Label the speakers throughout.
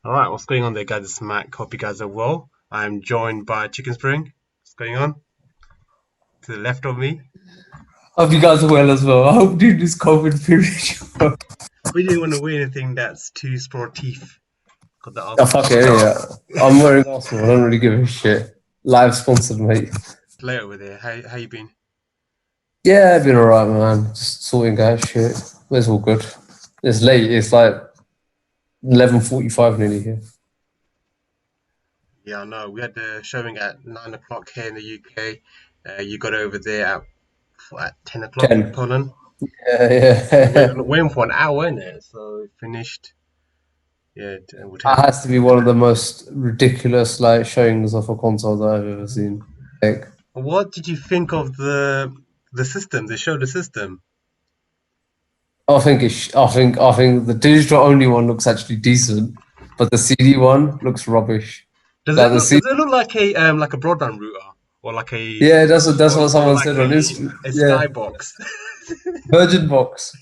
Speaker 1: All right, what's going on there, guys? It's Matt. Hope you guys are well. I'm joined by Chicken Spring. What's going on to the left of me?
Speaker 2: Hope you guys are well as well. I hope during this COVID period.
Speaker 1: We didn't want to wear anything that's too sportive. Got the
Speaker 2: Oh,
Speaker 1: Arsenal
Speaker 2: fuck
Speaker 1: shirt
Speaker 2: it,
Speaker 1: on.
Speaker 2: yeah. I'm wearing Arsenal. I don't really give a shit. Live sponsored, mate.
Speaker 1: Late over there. How you been?
Speaker 2: Yeah, I've been alright, man. Just sorting out shit. It's all good. It's late. It's like 11:45 nearly here.
Speaker 1: Yeah, I know. We had the showing at 9 o'clock here in the UK. You got over there at 10 o'clock in
Speaker 2: 10.
Speaker 1: Poland.
Speaker 2: Yeah,
Speaker 1: We
Speaker 2: yeah.
Speaker 1: waiting for an hour, innit? So it finished. Yeah, we'll
Speaker 2: That
Speaker 1: take.
Speaker 2: has to be one of the most ridiculous like showings of a console that I've ever seen. Like,
Speaker 1: What did you think of the system? They showed the system.
Speaker 2: I think the digital only one looks actually decent, but the CD one looks rubbish. Like the CD.
Speaker 1: Does it look like a broadband router or like a
Speaker 2: Yeah, that's what
Speaker 1: or
Speaker 2: someone
Speaker 1: like
Speaker 2: said on Instagram.
Speaker 1: a
Speaker 2: Yeah,
Speaker 1: skybox,
Speaker 2: Virgin Box.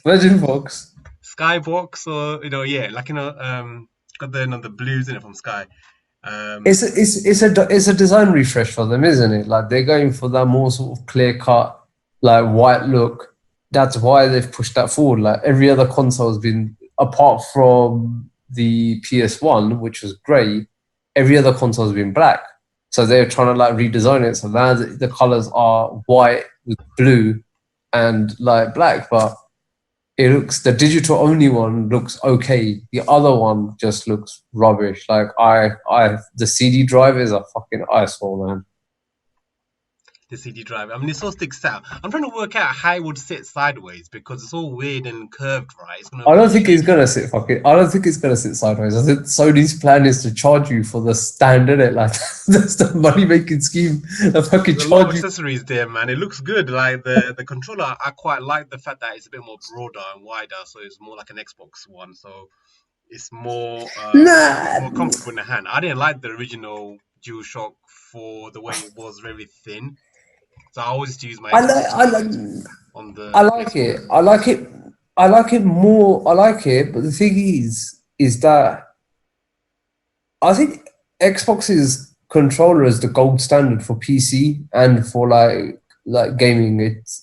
Speaker 1: skybox or yeah, like got the blues in it from Sky.
Speaker 2: It's
Speaker 1: Um,
Speaker 2: a, it's a design refresh for them, isn't it? Like they're going for that more sort of clear cut, like white look. That's why they've pushed that forward. Like every other console has been, apart from the PS1, which was grey, every other console has been black. So they're trying to like redesign it. So now the colors are white with blue and like black, but the digital only one looks okay. The other one just looks rubbish. Like the CD drive is a fucking eyesore, man.
Speaker 1: the CD drive. I mean, it all sticks out. I'm trying to work out how it would sit sideways because it's all weird and curved, right? It's gonna
Speaker 2: I don't
Speaker 1: be
Speaker 2: think it's gonna sit fucking. I don't think it's gonna sit sideways. I think Sony's plan is to charge you for the stand in it. Like that's the money making scheme. They fucking
Speaker 1: There's a lot of
Speaker 2: charge you.
Speaker 1: accessories there, man. It looks good. Like the controller, I quite like the fact that it's a bit more broader and wider, so it's more like an Xbox One. So it's
Speaker 2: Nah,
Speaker 1: more comfortable in the hand. I didn't like the original DualShock for the way it was very thin. So I always used to use my
Speaker 2: I like.
Speaker 1: Xbox
Speaker 2: I
Speaker 1: One
Speaker 2: like.
Speaker 1: on
Speaker 2: I
Speaker 1: the
Speaker 2: like
Speaker 1: PS4.
Speaker 2: it. I like it. I like it more. I like it. But the thing is that I think Xbox's controller is the gold standard for PC and for like gaming.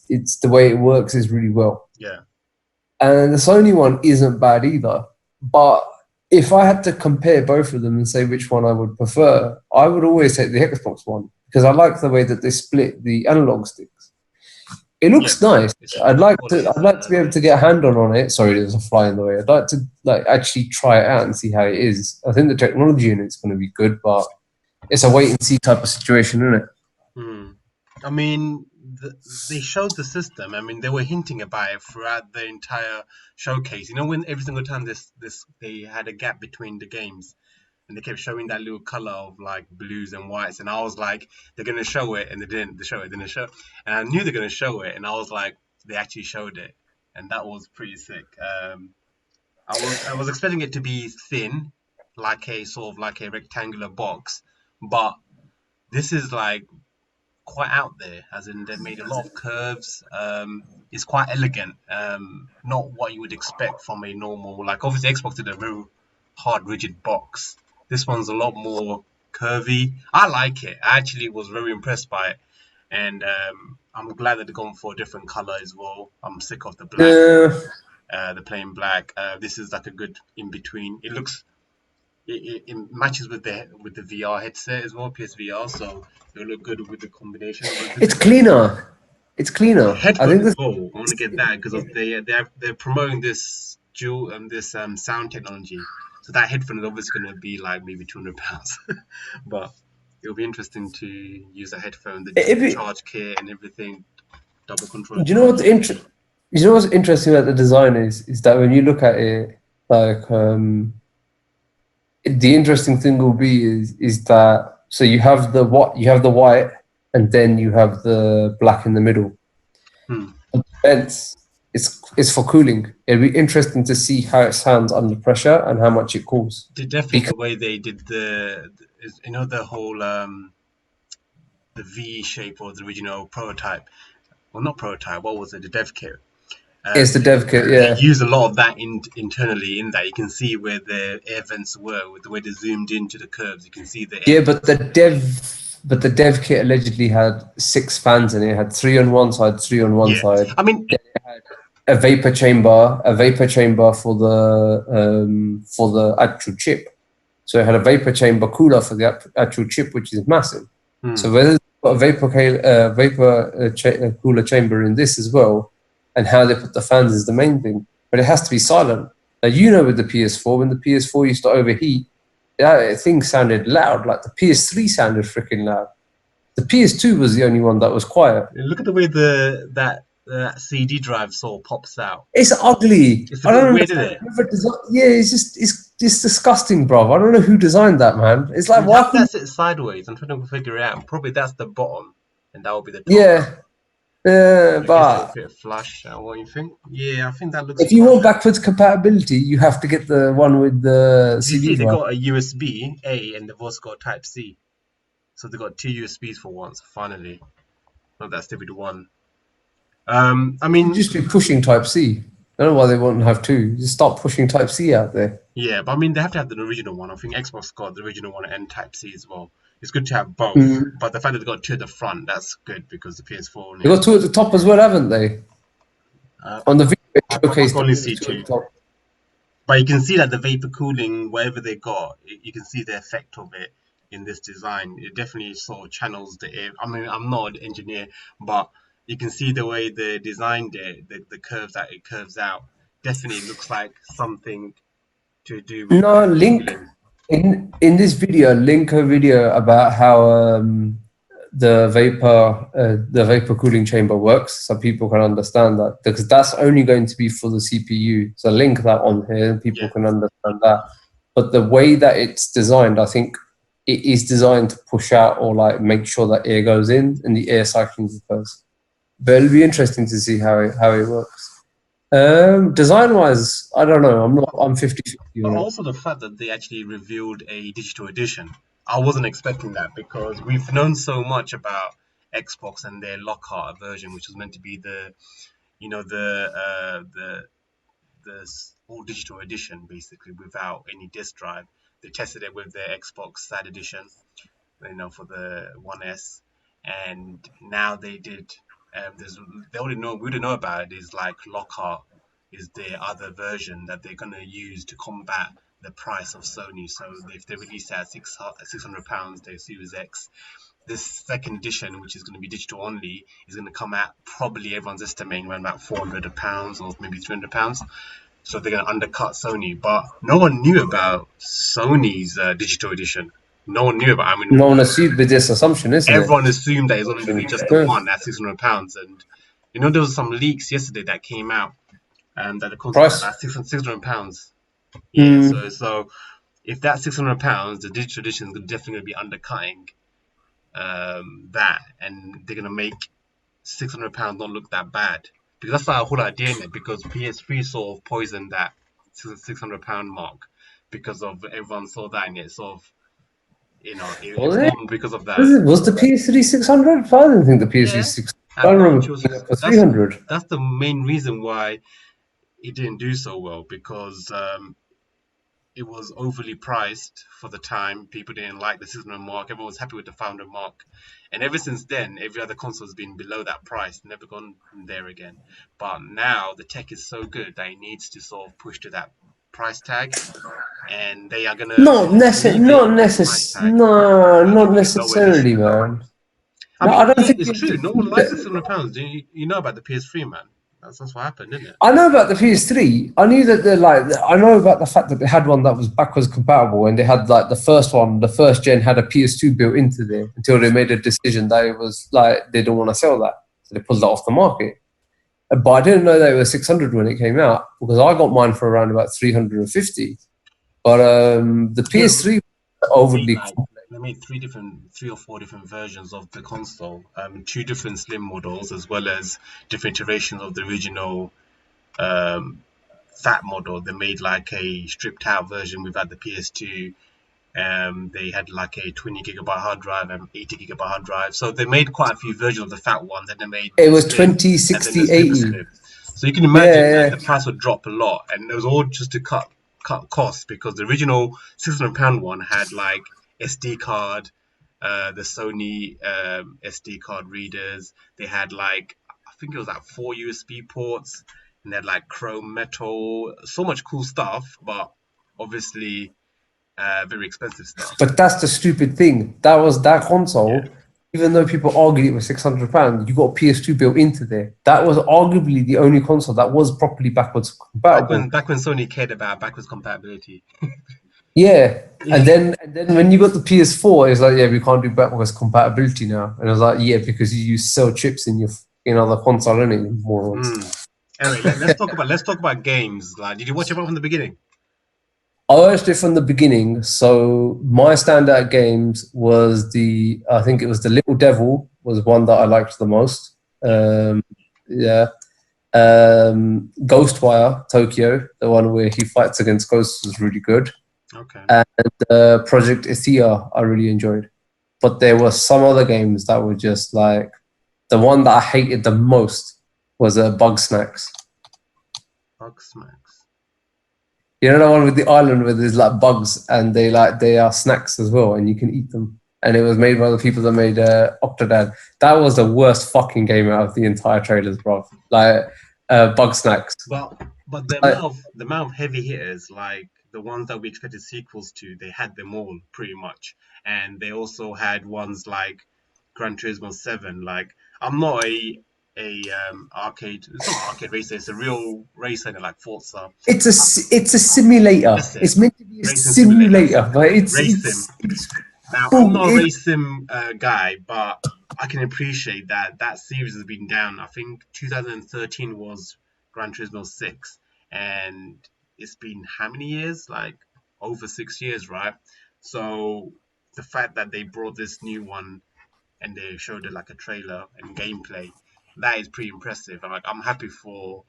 Speaker 2: It's the way it works is really well.
Speaker 1: Yeah,
Speaker 2: And the Sony one isn't bad either. But if I had to compare both of them and say which one I would prefer, I would always take the Xbox one because I like the way that they split the analog sticks. It
Speaker 1: yeah.
Speaker 2: looks nice.
Speaker 1: It's good
Speaker 2: I'd
Speaker 1: quality.
Speaker 2: like to be able to get a hand on it. Sorry, there's a fly in the way. I'd like to like actually try it out and see how it is. I think the technology in it's going to be good, but it's a wait and see type of situation, isn't it?
Speaker 1: Hmm. I mean, they showed the system. I mean, they were hinting about it throughout the entire showcase. You know, when every single time this they had a gap between the games, and they kept showing that little color of like blues and whites, and I was like, they're gonna show it, and they didn't. They show it, didn't show, and I knew they're gonna show it, and I was like, they actually showed it, and that was pretty sick. I was expecting it to be thin, like a sort of like a rectangular box, but this is like quite out there, as in they've made a lot of curves. It's quite elegant. Not what you would expect from a normal, like obviously Xbox did a very hard, rigid box. This one's a lot more curvy. I like it. I actually was very impressed by it, and I'm glad that they've gone for a different color as well. I'm sick of the black,
Speaker 2: Uh,
Speaker 1: the plain black. This is like a good in between. It matches with the VR headset as well, PSVR, so it'll look good with the combination of
Speaker 2: it's
Speaker 1: everything.
Speaker 2: cleaner. It's cleaner. I
Speaker 1: Headphones
Speaker 2: think
Speaker 1: as
Speaker 2: this.
Speaker 1: well. I want to get that because of they're promoting this dual this sound technology. So that headphone is obviously going to be like maybe £200, but it'll be interesting to use a headphone,
Speaker 2: It,
Speaker 1: the
Speaker 2: it,
Speaker 1: charge kit and everything, double controller
Speaker 2: do you know what's
Speaker 1: charger.
Speaker 2: You know what's interesting about the design is that when you look at it, like the interesting thing will be is that so you have the white and then you have the black in the middle.
Speaker 1: Hmm.
Speaker 2: Vents it's for cooling. It'll be interesting to see how it sounds under pressure and how much it cools.
Speaker 1: Definitely
Speaker 2: Because
Speaker 1: the way they did the whole the V shape or the original prototype. Well, not prototype. What was it? The dev kit.
Speaker 2: It's the dev kit,
Speaker 1: They
Speaker 2: yeah.
Speaker 1: use a lot of that internally in that. You can see where the air vents were, with the way they zoomed into the curves. You can see the air
Speaker 2: Yeah,
Speaker 1: vents.
Speaker 2: but the dev kit allegedly had 6 fans in it. It had three on one side, three on one
Speaker 1: Yeah,
Speaker 2: side.
Speaker 1: I mean,
Speaker 2: A vapor chamber for the actual chip. So it had a vapor chamber cooler for the actual chip, which is massive. So whether it's got a cooler chamber in this as well, and how they put the fans is the main thing. But it has to be silent. Now you know with the PS4, when the PS4 used to overheat, that thing sounded loud. Like the PS3 sounded freaking loud. The PS2 was the only one that was quiet.
Speaker 1: look at the way that CD drive sort of pops out.
Speaker 2: It's ugly.
Speaker 1: It's a
Speaker 2: I
Speaker 1: bit
Speaker 2: don't
Speaker 1: weird, isn't
Speaker 2: understand.
Speaker 1: it?
Speaker 2: Yeah, it's disgusting, bro. I don't know who designed that, man. It's like
Speaker 1: How
Speaker 2: why
Speaker 1: would
Speaker 2: couldn't
Speaker 1: that sit sideways? I'm trying to figure it out. Probably that's the bottom, and that will be the top.
Speaker 2: yeah,
Speaker 1: I guess it'll
Speaker 2: but
Speaker 1: fit flush. What you think? Yeah, I think that looks
Speaker 2: if you
Speaker 1: fine.
Speaker 2: want backwards compatibility, you have to get the one with the
Speaker 1: Do you
Speaker 2: CD
Speaker 1: see they
Speaker 2: drive.
Speaker 1: got a USB A and they've also got Type C, so they got two USBs for once. Finally, not that stupid one. I
Speaker 2: You
Speaker 1: mean,
Speaker 2: just be pushing Type C. I don't know why they won't have two. Just stop pushing Type C out there.
Speaker 1: yeah, but I mean they have to have the original one. I think Xbox got the original one and Type C as well. It's good to have both,
Speaker 2: Mm.
Speaker 1: but the fact that they got two at the front, that's good because the PS4 only
Speaker 2: They
Speaker 1: has
Speaker 2: got two at the top as well, haven't they?
Speaker 1: uh,
Speaker 2: On the video it
Speaker 1: I
Speaker 2: showcased
Speaker 1: can only
Speaker 2: the
Speaker 1: see
Speaker 2: two at
Speaker 1: two.
Speaker 2: the top.
Speaker 1: But you can see that the vapor cooling, whatever they got, you can see the effect of it in this design. It definitely sort of channels the air. I mean, I'm not an engineer, but you can see the way they designed it, the curves that it curves out. Definitely looks like something to do with
Speaker 2: No,
Speaker 1: vapor
Speaker 2: Link
Speaker 1: cooling.
Speaker 2: in this video, link a video about how the vapor cooling chamber works, so people can understand that, because that's only going to be for the CPU. So link that on here, and people
Speaker 1: Yeah,
Speaker 2: can understand that. But the way that it's designed, I think it is designed to push out or like make sure that air goes in and the air cycling occurs. But it'll be interesting to see how it works. Design wise, I don't know. I'm 50-50
Speaker 1: but
Speaker 2: on it.
Speaker 1: also the fact that they actually revealed a digital edition. I wasn't expecting that because we've known so much about Xbox and their Lockhart version, which was meant to be the, you know, the all digital edition basically without any disk drive. They tested it with their Xbox Sad Edition, you know, for the One S, and now they did. There's they already know we already know about it. Is like Lockhart is the other version that they're gonna use to combat the price of Sony. So if they release that at £600, their Series X, this second edition, which is going to be digital only, is going to come out probably everyone's estimating around about £400 or maybe £300. So they're going to undercut Sony. But no one knew about Sony's digital edition. No one knew about. I mean,
Speaker 2: No one assumed with this assumption, isn't it?
Speaker 1: everyone assumed that it's only going to be just the
Speaker 2: Yeah.
Speaker 1: one at £600. And you know, there was some leaks yesterday that came out, that the console was
Speaker 2: Price.
Speaker 1: about £600. Yeah.
Speaker 2: Mm.
Speaker 1: So if that's £600, the digital edition is definitely going to be undercutting that, and they're going to make £600 not look that bad, because that's the whole idea in it. Because PS3 sort of poisoned that £600 mark because of everyone saw that and it sort of, you know, it
Speaker 2: Was it?
Speaker 1: bombed because of that.
Speaker 2: Was the PS3 600? I didn't think the PS3
Speaker 1: Yeah,
Speaker 2: 600. I
Speaker 1: at launch
Speaker 2: remember
Speaker 1: it
Speaker 2: it being
Speaker 1: was
Speaker 2: up for
Speaker 1: that's
Speaker 2: 300.
Speaker 1: that's the main reason why it didn't do so well, because it was overly priced for the time. People didn't like the 600 mark. Everyone was happy with the 500 mark. And ever since then, every other console has been below that price, never gone there again. But now the tech is so good that it needs to sort of push to that price tag. And they are going to leave it at the price tag. They
Speaker 2: Not
Speaker 1: want to lower this.
Speaker 2: necessarily, man.
Speaker 1: I
Speaker 2: No,
Speaker 1: mean,
Speaker 2: I don't
Speaker 1: yeah,
Speaker 2: think
Speaker 1: it's
Speaker 2: you need
Speaker 1: true.
Speaker 2: to
Speaker 1: No one
Speaker 2: keep
Speaker 1: likes
Speaker 2: it.
Speaker 1: the £600. You know about the PS3, man. That's what happened, isn't it?
Speaker 2: I know about the PS3. I knew that they're like. I know about the fact that they had one that was backwards compatible, and they had like the first one, the first gen had a PS2 built into there until they made a decision that it was like they don't want to sell that, so they pulled that off the market. But I didn't know they were 600 when it came out, because I got mine for around about 350. But the
Speaker 1: Yeah,
Speaker 2: PS3 was
Speaker 1: made
Speaker 2: overly
Speaker 1: like
Speaker 2: complex.
Speaker 1: they made three or four different versions of the console, two different slim models as well as different iterations of the original um, fat model. They made like a stripped out version without the PS2. They had like a 20 gigabyte hard drive and 80 gigabyte hard drive. So they made quite a few versions of the fat ones, and they made
Speaker 2: It
Speaker 1: the
Speaker 2: was
Speaker 1: slim,
Speaker 2: 20,
Speaker 1: and then the
Speaker 2: 60,
Speaker 1: super
Speaker 2: 80.
Speaker 1: slim. So you can
Speaker 2: Yeah,
Speaker 1: imagine that the
Speaker 2: yeah.
Speaker 1: price would drop a lot, and it was all just to cut costs because the original £600 one had like SD card, the Sony SD card readers. They had like I think it was like 4 USB ports, and they had like chrome metal, so much cool stuff, but obviously very expensive stuff.
Speaker 2: But that's the stupid thing. That was that
Speaker 1: Yeah.
Speaker 2: console. Even though people argued it was £600, you got PS2 built into there. That was arguably the only console that was properly backwards compatible.
Speaker 1: Back when Sony cared about backwards compatibility.
Speaker 2: Yeah, and then when you got the PS4, it's like, yeah, we can't do backwards compatibility now. And I was like, yeah, because you use cell chips in your other console, innit, you morons.
Speaker 1: Mm. Anyway, let's talk about games. Like, did you watch it from the beginning?
Speaker 2: I watched it from the beginning. So my standout games was I think it was the Little Devil was one that I liked the most.
Speaker 1: Yeah.
Speaker 2: Yeah. Ghostwire Tokyo, the one where he fights against ghosts, was really good.
Speaker 1: Okay.
Speaker 2: And Project Ethia, I really enjoyed. But there were some other games that were just like the one that I hated the most was Bug Snacks.
Speaker 1: Bug Smacks.
Speaker 2: You know the one with the island where there's like bugs and they are snacks as well and you can eat them. And it was made by the people that made Octodad. That was the worst fucking game out of the entire trailers, bro. Like Bug Snacks.
Speaker 1: But
Speaker 2: Like,
Speaker 1: the amount of heavy hitters, like the ones that we expected sequels to, they had them all pretty much, and they also had ones like Gran Turismo 7. Like, I'm not a arcade. It's not arcade racer. It's a real racer, like Forza.
Speaker 2: it's a simulator.
Speaker 1: That's it.
Speaker 2: It's meant to be a
Speaker 1: Racing simulator. That's
Speaker 2: simulator,
Speaker 1: it.
Speaker 2: but it's
Speaker 1: Race sim.
Speaker 2: it's it's
Speaker 1: Now, I'm
Speaker 2: bull-
Speaker 1: not a
Speaker 2: it,
Speaker 1: race sim guy, but I can appreciate that that series has been down. I think 2013 was Gran Turismo 6, and it's been how many years? Like over 6 years, right? So the fact that they brought this new one and they showed it like a trailer and gameplay, that is pretty impressive. I'm happy for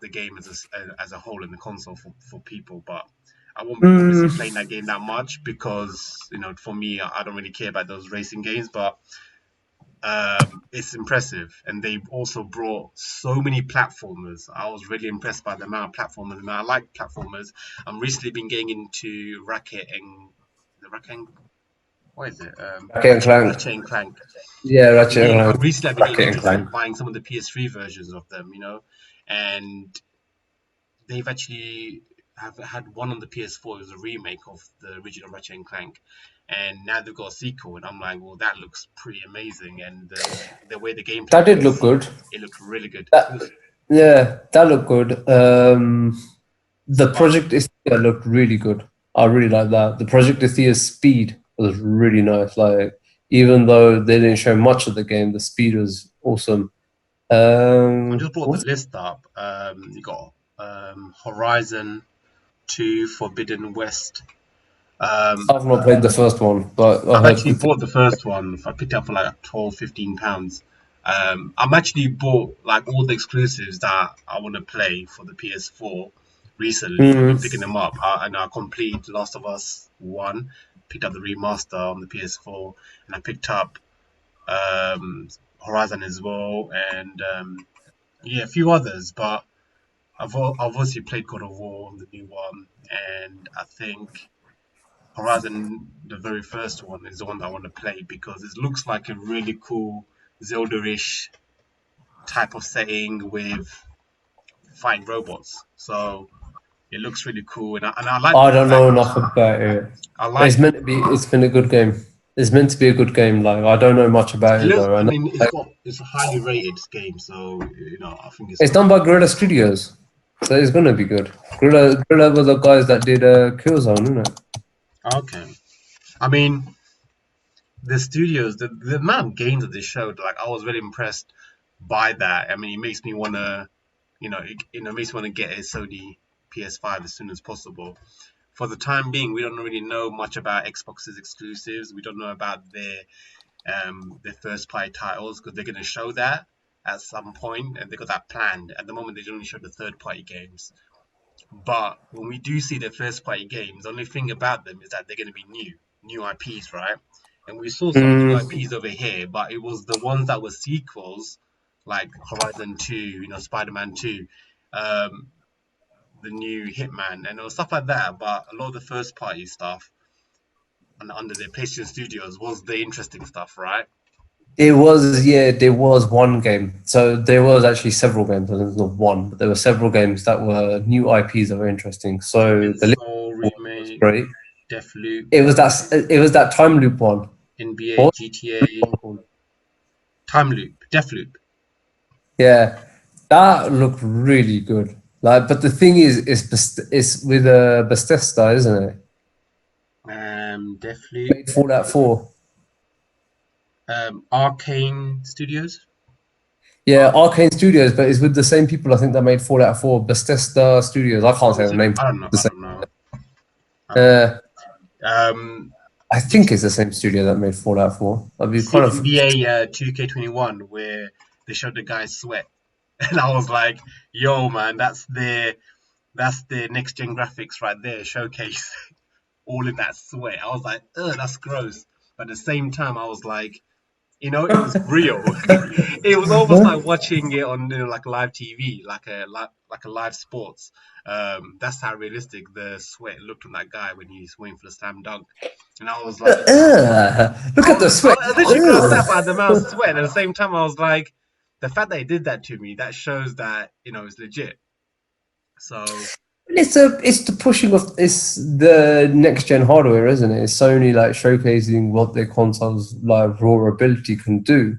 Speaker 1: the game as a whole in the console for people, but I won't be obviously
Speaker 2: mm,
Speaker 1: playing that game that much because for me I don't really care about those racing games, but it's impressive, and they also brought so many platformers. I was really impressed by the amount of platformers, and I like platformers. I'm recently been getting into Racket and the Racket. What is it?
Speaker 2: Ratchet and Clank.
Speaker 1: Ratchet and Clank.
Speaker 2: Yeah, Ratchet and
Speaker 1: I've
Speaker 2: Clank.
Speaker 1: recently been getting
Speaker 2: Ratchet and
Speaker 1: into
Speaker 2: Clank.
Speaker 1: like buying some of the PS3 versions of them, and they've actually have had one on the PS4. It was a remake of the original Ratchet and Clank, and now they've got a sequel. And I'm like, well, that looks pretty amazing. And the way the gameplay
Speaker 2: That did look
Speaker 1: was,
Speaker 2: good.
Speaker 1: it looked really good.
Speaker 2: That yeah, that looked good. The
Speaker 1: But
Speaker 2: Project Ithia looked really good. I really like that. The Project Ithia speed was really nice. Like even though they didn't show much of the game, the speed was awesome.
Speaker 1: I just brought the
Speaker 2: What?
Speaker 1: list up. You got Horizon 2 Forbidden West. Um,
Speaker 2: I've not played the first one, but I
Speaker 1: I've
Speaker 2: heard
Speaker 1: actually
Speaker 2: good
Speaker 1: bought the first one. I picked it up for like 12, £15. I'm actually bought like all the exclusives that I want to play for the PS4 recently. I've been
Speaker 2: things.
Speaker 1: picking them up, and I completed Last of Us 1, picked up the remaster on the PS4, and I picked up Horizon as well, and yeah, a few others. But I've obviously played God of War, the new one, and I think Horizon, the very first one, is the one that I want to play because it looks like a really cool Zelda-ish type of setting with fighting robots. So it looks really cool, and I like
Speaker 2: I
Speaker 1: the
Speaker 2: don't
Speaker 1: fact
Speaker 2: know enough about it.
Speaker 1: I
Speaker 2: It's
Speaker 1: like
Speaker 2: meant to be. It's been a good game. It's meant to be a good game. Like I don't know much about
Speaker 1: it
Speaker 2: it
Speaker 1: looks.
Speaker 2: though. I
Speaker 1: I
Speaker 2: know
Speaker 1: mean,
Speaker 2: like,
Speaker 1: it's a highly rated game, so I think it's
Speaker 2: it's
Speaker 1: gonna
Speaker 2: done
Speaker 1: be
Speaker 2: by Guerrilla Studios, so it's gonna be good. Guerrilla were the guys that did Killzone, isn't it?
Speaker 1: okay. I mean, the studios, the amount of games that they showed, like I was really impressed by that. I mean, it makes me wanna, makes me wanna get a Sony PS5 as soon as possible. For the time being, we don't really know much about Xbox's exclusives. We don't know about their first party titles because they're going to show that at some point, and they got that planned. At the moment, they only show the third party games. But when we do see their first party games, the only thing about them is that they're going to be new IPs, right? And we saw some new
Speaker 2: Mm,
Speaker 1: IPs over here, but it was the ones that were sequels like Horizon 2, Spider-Man 2, um, the new Hitman, and stuff like that. But a lot of the first party stuff and under the PlayStation Studios was the interesting stuff, right?
Speaker 2: It was, yeah, there was one game. So there was actually several games. I think there's not one, but there were several games that were new IPs that were interesting. So
Speaker 1: Demon
Speaker 2: the Link
Speaker 1: Soul
Speaker 2: one was
Speaker 1: remake,
Speaker 2: great.
Speaker 1: Deathloop,
Speaker 2: It was that time loop one.
Speaker 1: NBA,
Speaker 2: What was the
Speaker 1: GTA,
Speaker 2: one called?
Speaker 1: Time Loop, Deathloop,
Speaker 2: Yeah, that looked really good. Like, but the thing is, it's with Bethesda, isn't it?
Speaker 1: Deathloop,
Speaker 2: Made Fallout 4.
Speaker 1: Arcane Studios.
Speaker 2: Yeah, Arcane Studios, but it's with the same people I think that made Fallout 4. Bethesda Studios. I can't
Speaker 1: Oh,
Speaker 2: say
Speaker 1: is
Speaker 2: the
Speaker 1: it?
Speaker 2: name.
Speaker 1: I don't know.
Speaker 2: The
Speaker 1: I
Speaker 2: same.
Speaker 1: don't know. I don't know. Um,
Speaker 2: I
Speaker 1: did
Speaker 2: think it's the same studio that made Fallout 4. I'd
Speaker 1: you
Speaker 2: be
Speaker 1: see
Speaker 2: kind of.
Speaker 1: NBA 2K21 where they showed the guy's sweat, and I was like, "Yo, man, that's the next gen graphics right there, showcase all in that sweat." I was like, "Ugh, that's gross." But at the same time, I was like, it was real. It was almost like watching it on like live TV, like a live sports. That's how realistic the sweat looked on that guy when he's waiting for the slam dunk. And I was like,
Speaker 2: Look at the sweat.
Speaker 1: I was literally grossed out by the amount of sweat. And at the same time, I was like, the fact that he did that to me, that shows that it's legit. So
Speaker 2: It's the pushing of it's the next gen hardware, isn't it? It's Sony like showcasing what their consoles like raw ability can do.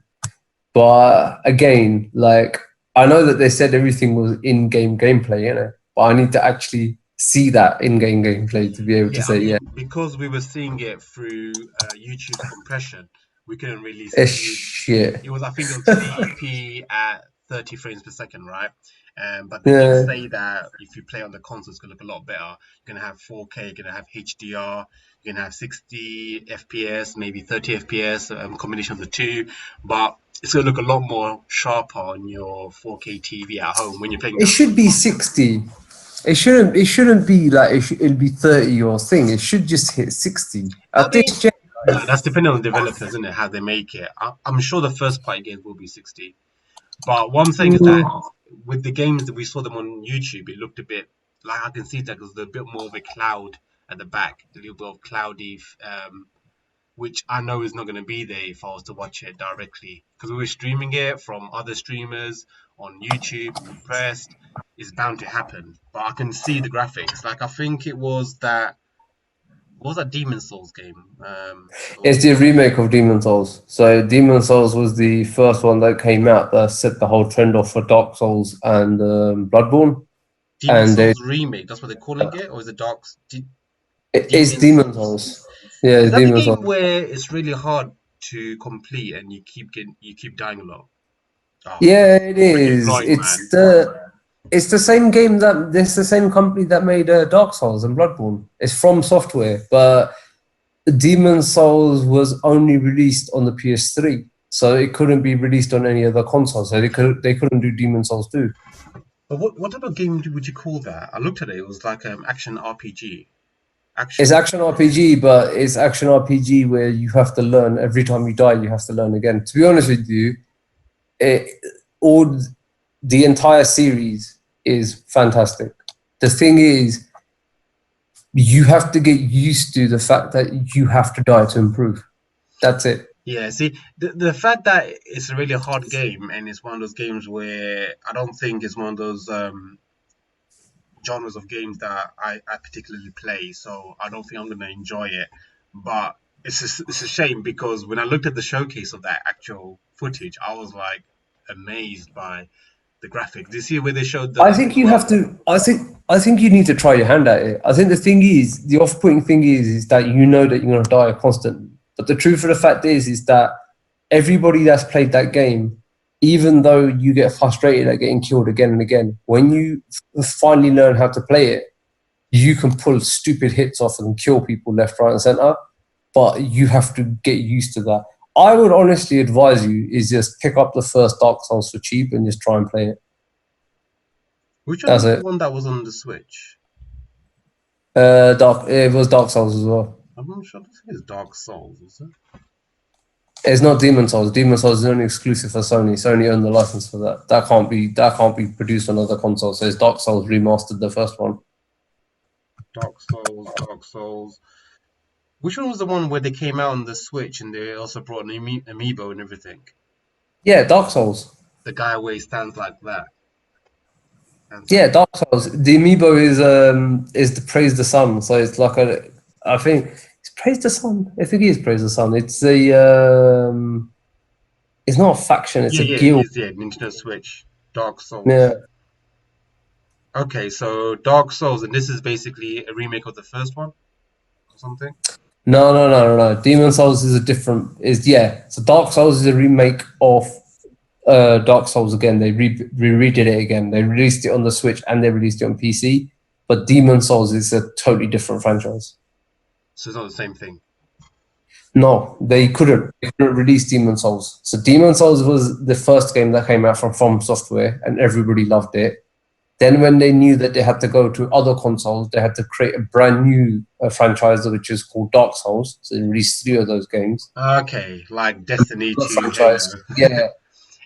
Speaker 2: But again, like I know that they said everything was in-game gameplay, but I need to actually see that in-game gameplay to be able to
Speaker 1: yeah, I
Speaker 2: say, yeah,
Speaker 1: mean, because we were seeing it through YouTube's compression, we couldn't really
Speaker 2: it's
Speaker 1: see.
Speaker 2: shit.
Speaker 1: I think it was 1080p at 30 frames per second, right? But they did
Speaker 2: Yeah.
Speaker 1: say that if you play on the console, it's gonna look a lot better. You're gonna have 4K, you're gonna have HDR, you're gonna have 60 FPS, maybe 30 FPS, combination of the two. But it's gonna look a lot more sharper on your 4K TV at home when you're playing
Speaker 2: It
Speaker 1: that on
Speaker 2: should
Speaker 1: the
Speaker 2: be
Speaker 1: console.
Speaker 2: 60. It shouldn't be like it'll be 30 or thing. It should just hit 60.
Speaker 1: I
Speaker 2: At
Speaker 1: mean,
Speaker 2: this gen,
Speaker 1: no, that's depending on the developers, isn't it? How they make it. I'm sure the first party games will be 60. But what I'm saying is that
Speaker 2: mm,
Speaker 1: with the games that we saw them on YouTube, it looked a bit like I can see that there's a bit more of a cloud at the back, a little bit of cloudy, which I know is not going to be there if I was to watch it directly because we were streaming it from other streamers on YouTube, compressed. It's bound to happen, but I can see the graphics. Like I think it was that what was that Demon Souls game?
Speaker 2: it's the remake of Demon Souls. So Demon Souls was the first one that came out that set the whole trend off for Dark Souls and Bloodborne.
Speaker 1: Demon
Speaker 2: And
Speaker 1: Souls remake. That's what they're calling it, or is it
Speaker 2: it's
Speaker 1: Demon
Speaker 2: Demon
Speaker 1: Souls?
Speaker 2: Souls. Yeah,
Speaker 1: Is
Speaker 2: it's
Speaker 1: that the
Speaker 2: Demon
Speaker 1: game
Speaker 2: Souls.
Speaker 1: where it's really hard to complete and you keep dying a lot? Oh,
Speaker 2: Yeah, it
Speaker 1: freaking
Speaker 2: is.
Speaker 1: annoying, man.
Speaker 2: It's the same game that it's the same company that made Dark Souls and Bloodborne. It's From Software, but Demon Souls was only released on the PS3, so it couldn't be released on any other console. So they couldn't do Demon Souls 2.
Speaker 1: But what type of game would you call that? I looked at it. It was like action RPG.
Speaker 2: It's
Speaker 1: Action.
Speaker 2: action RPG, but it's action RPG where you have to learn every time you die. You have to learn again. To be honest with you, it, all the entire series is fantastic. The thing is, you have to get used to the fact that you have to die to improve. That's it.
Speaker 1: Yeah. See, the fact that it's a really hard game and it's one of those games where I don't think it's one of those genres of games that I particularly play, so I don't think I'm gonna enjoy it. But it's a shame because when I looked at the showcase of that actual footage, I was like amazed by the graphics. Do you see where they showed
Speaker 2: I
Speaker 1: the
Speaker 2: think you have
Speaker 1: world?
Speaker 2: to. I think you need to try your hand at it. I think the thing is, the off-putting thing is that you know that you're going to die constantly. But the truth of the fact is that everybody that's played that game, even though you get frustrated at getting killed again and again, when you finally learn how to play it, you can pull stupid hits off and kill people left, right, and center. But you have to get used to that. I would honestly advise you is just pick up the first Dark Souls for cheap and just try and play it.
Speaker 1: Which one
Speaker 2: That's
Speaker 1: was the
Speaker 2: it.
Speaker 1: one that was on the Switch?
Speaker 2: It was Dark Souls as well.
Speaker 1: I'm not sure. I think it's Dark Souls, is it?
Speaker 2: It's not Demon Souls. Demon Souls is only exclusive for Sony. Sony owned the license for that. That can't be produced on other consoles. So it's Dark Souls remastered, the first one.
Speaker 1: Dark Souls, Dark Souls. Which one was the one where they came out on the Switch and they also brought an amiibo and everything?
Speaker 2: Yeah, Dark Souls.
Speaker 1: The guy where he stands like that. Stands like
Speaker 2: Yeah, Dark Souls. The amiibo is the Praise the Sun. So it's like I think it's Praise the Sun. I think it is Praise the Sun. It's not a faction. It's
Speaker 1: yeah,
Speaker 2: a
Speaker 1: yeah, it
Speaker 2: guild.
Speaker 1: is. Yeah, Nintendo Switch, Dark
Speaker 2: Yeah.
Speaker 1: Souls. Okay, so Dark Souls, and this is basically a remake of the first one or something.
Speaker 2: No, no, no, no, no. Demon Souls is a different. Is yeah. So Dark Souls is a remake of Dark Souls again. They redid it again. They released it on the Switch and they released it on PC. But Demon Souls is a totally different franchise.
Speaker 1: So it's not the same thing.
Speaker 2: No, they couldn't. They couldn't release Demon Souls. So Demon Souls was the first game that came out from Software, and everybody loved it. Then, when they knew that they had to go to other consoles, they had to create a brand new franchise, which is called Dark Souls. So they released 3 of those games.
Speaker 1: Okay, like Destiny
Speaker 2: The
Speaker 1: 2,
Speaker 2: franchise,
Speaker 1: Halo.
Speaker 2: yeah.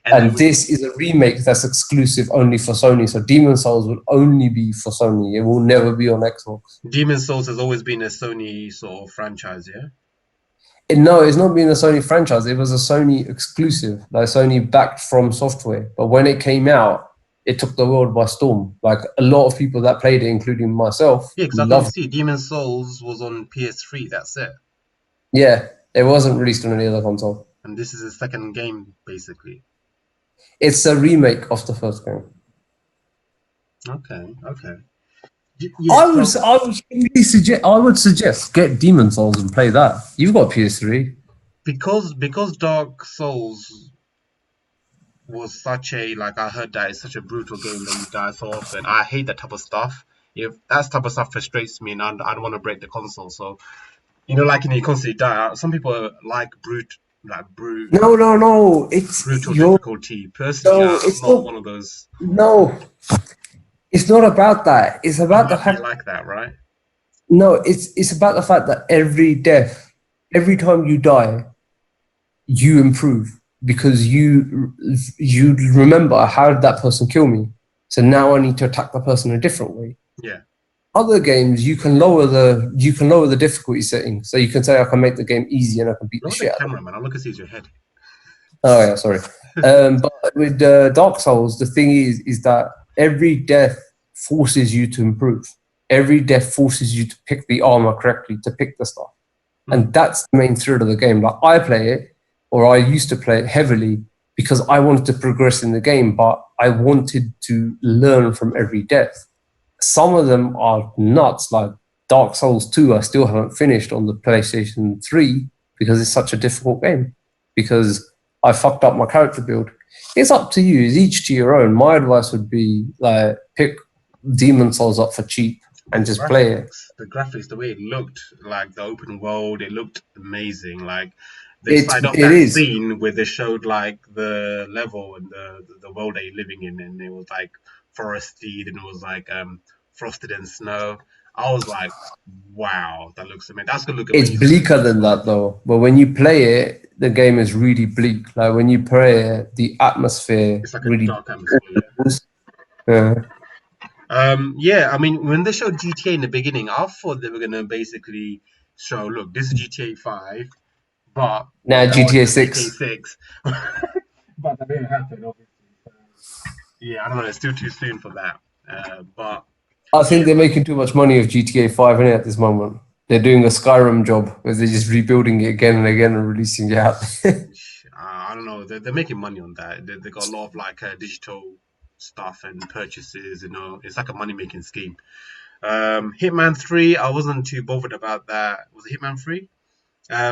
Speaker 1: And then
Speaker 2: And this is a remake that's exclusive only for Sony. So Demon Souls will only be for Sony. It will never be on Xbox.
Speaker 1: Demon Souls has always been a Sony sort of franchise, yeah?
Speaker 2: No, it's not been a Sony franchise. It was a Sony exclusive, like Sony backed from Software. But when it came out, it took the world by storm. Like a lot of people that played it, including myself,
Speaker 1: Yeah, because I couldn't
Speaker 2: loved it.
Speaker 1: see Demon Souls was on PS3, that's it.
Speaker 2: Yeah, it wasn't released on any other console.
Speaker 1: And this is the second game, basically.
Speaker 2: It's a remake of the first game.
Speaker 1: Okay, okay. Yeah, so
Speaker 2: I would suggest get Demon Souls and play that. You've got PS3.
Speaker 1: because Dark Souls was such a like I heard that it's such a brutal game that you die so often. I hate that type of stuff. If that type of stuff frustrates me and I don't want to break the console. So like you constantly die. Some people like
Speaker 2: No, no, no. It's
Speaker 1: brutal
Speaker 2: your
Speaker 1: difficulty. Personally,
Speaker 2: no.
Speaker 1: I'm
Speaker 2: It's
Speaker 1: not
Speaker 2: not.
Speaker 1: one of those.
Speaker 2: No, it's not about that. It's
Speaker 1: You
Speaker 2: about the
Speaker 1: have to be
Speaker 2: fact.
Speaker 1: like that, right?
Speaker 2: No, it's about the fact that every death, every time you die, you improve because you remember how did that person kill me. So now I need to attack the person a different way.
Speaker 1: Yeah.
Speaker 2: Other games you can lower the difficulty setting, so you can say I can make the game easy and I can beat the
Speaker 1: Look at the
Speaker 2: shit out of it.
Speaker 1: camera, man. I look at see your head.
Speaker 2: Oh yeah, sorry. But with Dark Souls, the thing is that every death forces you to improve. Every death forces you to pick the armor correctly, to pick the stuff, and that's the main thrill of the game. Like I play it, or I used to play it heavily because I wanted to progress in the game, but I wanted to learn from every death. Some of them are nuts, like Dark Souls 2. I still haven't finished on the PlayStation 3 because it's such a difficult game. Because I fucked up my character build. It's up to you. It's each to your own. My advice would be like pick Demon Souls up for cheap and just play it.
Speaker 1: The graphics, the way it looked, like the open world, it looked amazing. Like they
Speaker 2: It
Speaker 1: started off
Speaker 2: it
Speaker 1: that
Speaker 2: is.
Speaker 1: scene where they showed like the level and the world that you're living in, and it was like foresty, and it was like frosted and snow. I was like, wow, that looks amazing. That's gonna look
Speaker 2: It's
Speaker 1: amazing on
Speaker 2: bleaker than
Speaker 1: PS5.
Speaker 2: that though. But when you play it, the game is really bleak. Like when you play it, the atmosphere
Speaker 1: It's like a
Speaker 2: really.
Speaker 1: dark atmosphere.
Speaker 2: Yeah.
Speaker 1: Yeah. I mean, when they showed GTA in the beginning, I thought they were gonna basically show, look, this is GTA 5, but
Speaker 2: Now
Speaker 1: I want
Speaker 2: GTA
Speaker 1: the GTA
Speaker 2: 6.
Speaker 1: 6. But that didn't happen, obviously. So, yeah, I don't know. It's still too soon for that. But
Speaker 2: I
Speaker 1: yeah,
Speaker 2: think they're making too much money of GTA 5 in it at this moment. They're doing a Skyrim job where they're just rebuilding it again and again and releasing it out.
Speaker 1: I don't know. They're making money on that. They got a lot of like digital stuff and purchases. It's like a money making scheme. Hitman 3, I wasn't too bothered about that. Was it Hitman 3?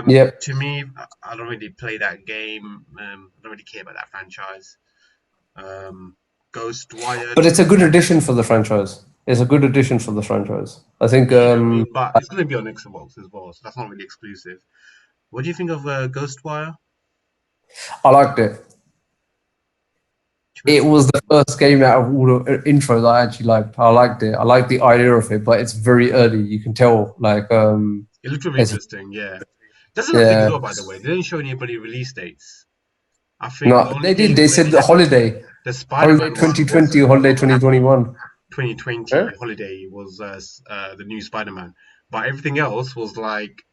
Speaker 2: Yep.
Speaker 1: To me, I don't really play that game. I don't really care about that franchise. Ghostwire,
Speaker 2: But it's a good addition for the franchise. It's a good addition for the franchise. I think
Speaker 1: yeah, I mean, but it's going to be on Xbox as well, so that's not really exclusive. What do you think of Ghostwire?
Speaker 2: I liked it. It was the first game out of all the intros I actually liked. I liked it. I liked the idea of it, but it's very early. You can tell, like,
Speaker 1: It looked really
Speaker 2: it's
Speaker 1: interesting, yeah. Doesn't look big as well,
Speaker 2: Yeah.
Speaker 1: by the way. They didn't show anybody release dates. I think the
Speaker 2: No,
Speaker 1: only
Speaker 2: they did.
Speaker 1: game
Speaker 2: They
Speaker 1: where
Speaker 2: said
Speaker 1: they
Speaker 2: the
Speaker 1: had
Speaker 2: holiday.
Speaker 1: the
Speaker 2: Holiday
Speaker 1: Spider-Man one was
Speaker 2: 2020, holiday 2021.
Speaker 1: 2020
Speaker 2: Huh?
Speaker 1: holiday was the new Spider-Man, but everything else was like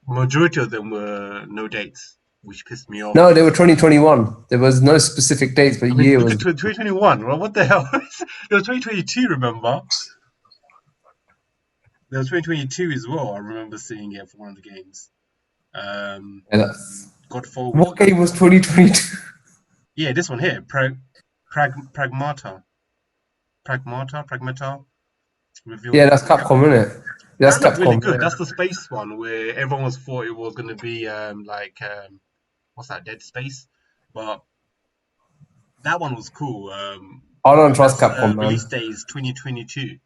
Speaker 1: majority of them were no dates, which pissed me off.
Speaker 2: No, they were 2021. There was no specific dates, but
Speaker 1: I mean,
Speaker 2: year
Speaker 1: look
Speaker 2: was.
Speaker 1: at 2021. Well, what the hell? There was 2022. Remember? There was 2022 as well. I remember seeing it for one of the games.
Speaker 2: Yeah,
Speaker 1: God forward.
Speaker 2: what game was 2022?
Speaker 1: Yeah, this one here. Pragmata. Pragmata. Revealed
Speaker 2: Yeah, that's
Speaker 1: from
Speaker 2: Capcom, isn't it? That's
Speaker 1: that looked really
Speaker 2: Capcom.
Speaker 1: good.
Speaker 2: Yeah.
Speaker 1: That's the space one where everyone was thought it was going to be what's that, Dead Space, but that one was cool.
Speaker 2: I don't trust
Speaker 1: That's
Speaker 2: Capcom,
Speaker 1: release
Speaker 2: man.
Speaker 1: day is 2022.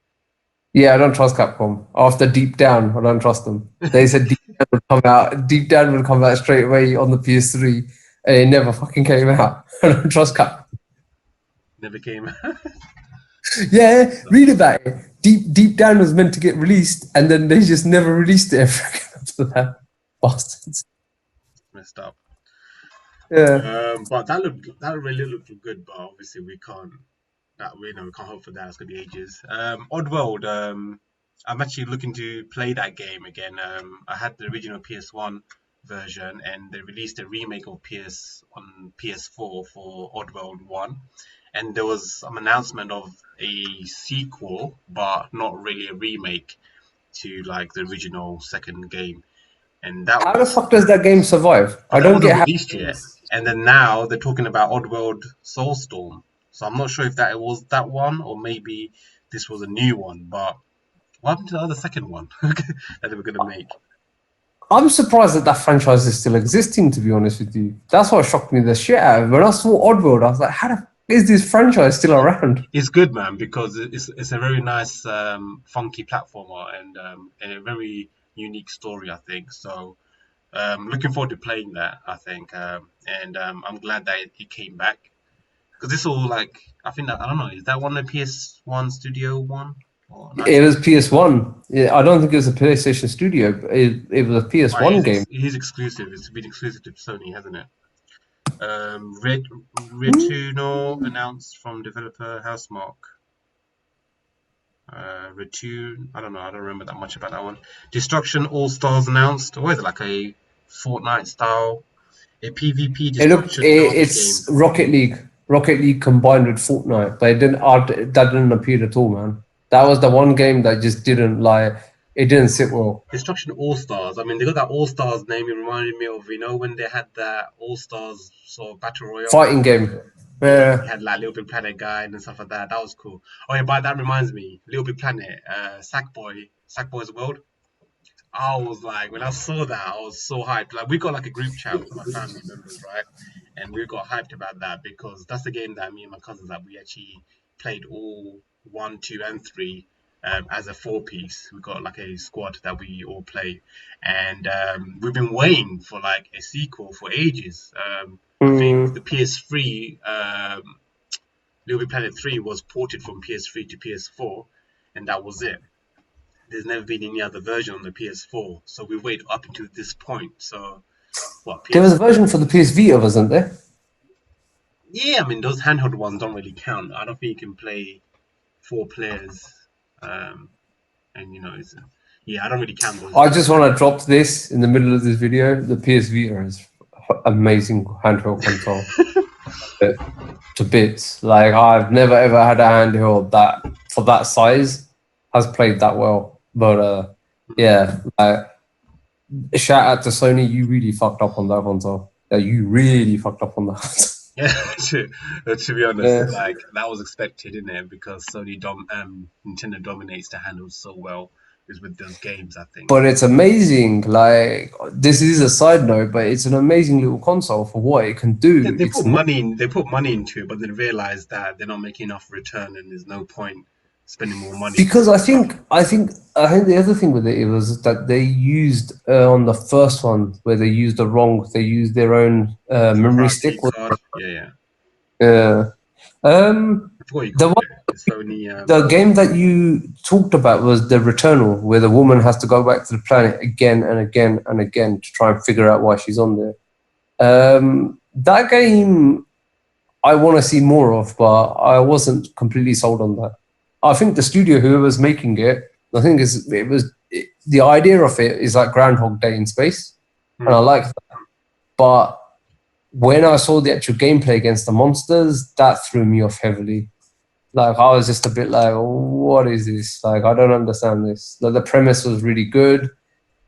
Speaker 2: Yeah, I don't trust Capcom. After Deep Down, I don't trust them. They said Deep Down would come out. Deep Down would come out straight away on the PS3, and it never fucking came out. I don't trust Capcom.
Speaker 1: Never came.
Speaker 2: Yeah, read about it. Deep Down was meant to get released, and then they just never released it ever again after that. Bastards.
Speaker 1: Messed up.
Speaker 2: Yeah.
Speaker 1: But that really looked good. But obviously we can't. That we can't hope for that. It's gonna be ages. Oddworld. I'm actually looking to play that game again. I had the original PS1 version, and they released a remake of PS4 for Oddworld One, and there was some announcement of a sequel, but not really a remake to like the original second game. And that
Speaker 2: How the
Speaker 1: was
Speaker 2: fuck does that game survive? I
Speaker 1: but that
Speaker 2: don't
Speaker 1: wasn't
Speaker 2: get how.
Speaker 1: released yet. And then now they're talking about Oddworld Soulstorm. So I'm not sure if that was that one or maybe this was a new one. But what happened to the other second one that they were gonna make?
Speaker 2: I'm surprised that that franchise is still existing. To be honest with you, that's what shocked me the shit out of it. When I saw Oddworld, I was like, how the fuck is this franchise still around?
Speaker 1: It's good, man, because it's a very nice, funky platformer and a very unique story, I think. So looking forward to playing that. I think, and I'm glad that it came back because this all like I think that I don't know, is that one the PS1 Studio one or no?
Speaker 2: It was PS1. Yeah, I don't think it was a PlayStation Studio. But it was a PS1 game.
Speaker 1: It is exclusive. It's been exclusive to Sony, hasn't it? Returnal announced from developer Housemarque. Return. I don't know. I don't remember that much about that one. Destruction All Stars announced. What is it, like a Fortnite style, a PvP Destruction derby game?
Speaker 2: It's Rocket League. Rocket League combined with Fortnite, but it didn't. That didn't appeal at all, man. That was the one game that just didn't like. It didn't sit well.
Speaker 1: Destruction All Stars. I mean, they got that All Stars name. It reminded me of when they had that All Stars sort of battle royale.
Speaker 2: Fighting game.
Speaker 1: Yeah,
Speaker 2: Yeah.
Speaker 1: he had like Little Big Planet guy and stuff like that. That was cool. Oh yeah, but that reminds me, Little Big Planet, Sackboy's World. I was like, when I saw that, I was so hyped. Like, we got like a group chat with my family members, right? And we got hyped about that because that's the game that me and my cousins that we actually played all one, two, and three as a four-piece. We got like a squad that we all play, and we've been waiting for like a sequel for ages. I think the PS3 Little Big Planet 3 was ported from PS3 to PS4, and that was it. There's never been any other version on the PS4, so we wait up until this point. So, what?
Speaker 2: There was a version for the PS Vita, wasn't there?
Speaker 1: Yeah, I mean those handheld ones don't really count. I don't think you can play four players, and yeah, I don't really count those.
Speaker 2: I just want to drop this in the middle of this video. The PS Vita is amazing handheld console to bits. Like I've never ever had a handheld that for that size has played that well. But yeah, like shout out to Sony. You really fucked up on that console. Yeah, you really fucked up on that.
Speaker 1: Yeah, to be honest,
Speaker 2: Yeah.
Speaker 1: like that was expected, isn't it? Because Nintendo dominates the handles so well is with those games, I think.
Speaker 2: But it's amazing. Like this is a side note, but it's an amazing little console for what it can do.
Speaker 1: They
Speaker 2: It's
Speaker 1: put
Speaker 2: not,
Speaker 1: money in, they put money into it, but then realize that they're not making enough return, and there's no point spending more money.
Speaker 2: because I think the other thing with it was that they used on the first one where they used they used their own memory stick.
Speaker 1: Card. Yeah, yeah.
Speaker 2: Yeah.
Speaker 1: I forgot you
Speaker 2: The
Speaker 1: called
Speaker 2: one
Speaker 1: it. Sony.
Speaker 2: The game that you talked about was the Returnal, where the woman has to go back to the planet again and again and again to try and figure out why she's on there. That game I want to see more of, but I wasn't completely sold on that. I think the studio, whoever's making it, I think the idea of it is like Groundhog Day in space, and I like that. But when I saw the actual gameplay against the monsters, that threw me off heavily. Like I was just a bit like, what is this? Like I don't understand this. Like, the premise was really good.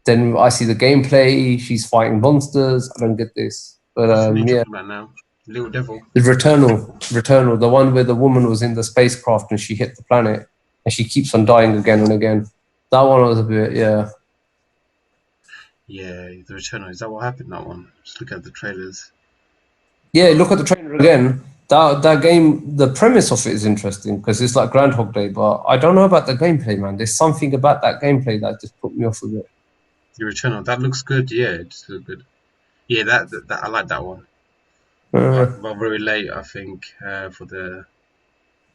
Speaker 2: Then I see the gameplay. She's fighting monsters. I don't get this. But
Speaker 1: Which one are you
Speaker 2: yeah,
Speaker 1: talking about now? Little Devil.
Speaker 2: the Returnal, the one where the woman was in the spacecraft and she hit the planet and she keeps on dying again and again. That one was a bit, yeah.
Speaker 1: Yeah, the Returnal. Is that what happened? That one. Just look at the trailers.
Speaker 2: Yeah, look at the trailer again. That game, the premise of it is interesting because it's like Groundhog Day, but I don't know about the gameplay, man. There's something about that gameplay that just put me off a bit.
Speaker 1: The Returnal. That looks good. Yeah, it just looks good. Yeah, that I like that one. But very late, I think, for the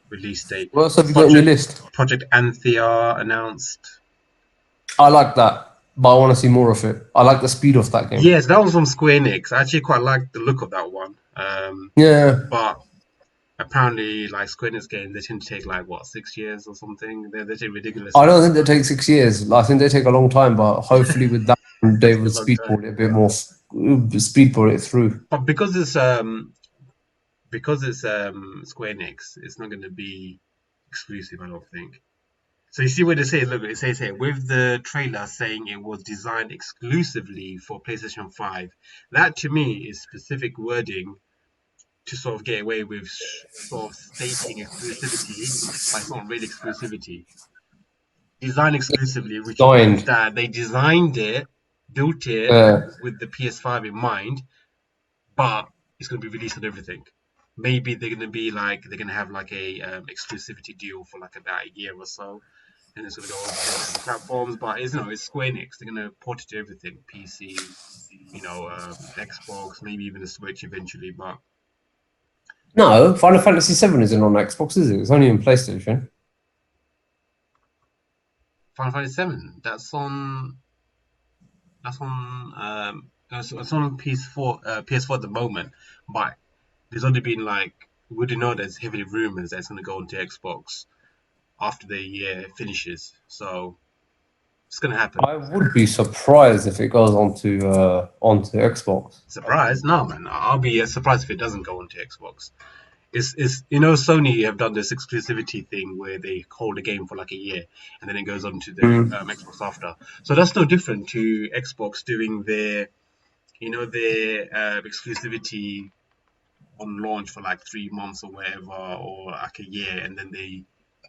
Speaker 1: release date.
Speaker 2: What else have you got on your list?
Speaker 1: Project Anthea announced.
Speaker 2: I like that, but I want to see more of it. I like the speed of that game.
Speaker 1: Yes, that one's from Square Enix. I actually quite like the look of that one.
Speaker 2: Yeah.
Speaker 1: But apparently, like Square Enix games, they tend to take like what 6 years or something. They take ridiculous.
Speaker 2: I don't think they take 6 years. I think they take a long time, but hopefully with that they will speedball it a bit more, speedball it through.
Speaker 1: But because it's Square Enix, it's not going to be exclusive. I don't think. So you see what they say. Look, it says here with the trailer saying it was designed exclusively for PlayStation 5. That to me is specific wording to sort of get away with sort of stating exclusivity, but it's not really exclusivity. Design exclusively, which means that they designed it, built it with the PS5 in mind, but it's going to be released on everything. Maybe they're going to have like a exclusivity deal for like about a year or so, and it's going to go over to different platforms. But it's Square Enix. They're going to port it to everything: PC, Xbox, maybe even a Switch eventually. But
Speaker 2: no, Final Fantasy VII isn't on Xbox, is it? It's only on PlayStation.
Speaker 1: Final Fantasy VII, that's on it's on PS4 at the moment, but there's only been we do know there's heavily rumors that it's going to go onto Xbox after the year finishes, so it's going to happen.
Speaker 2: I would be surprised if it goes onto Xbox.
Speaker 1: Surprised? No, man. I'll be surprised if it doesn't go onto Xbox. It's Sony have done this exclusivity thing where they hold a game for like a year and then it goes on to the Xbox after. So that's no different to Xbox doing their exclusivity on launch for like 3 months or whatever, or like a year, and then they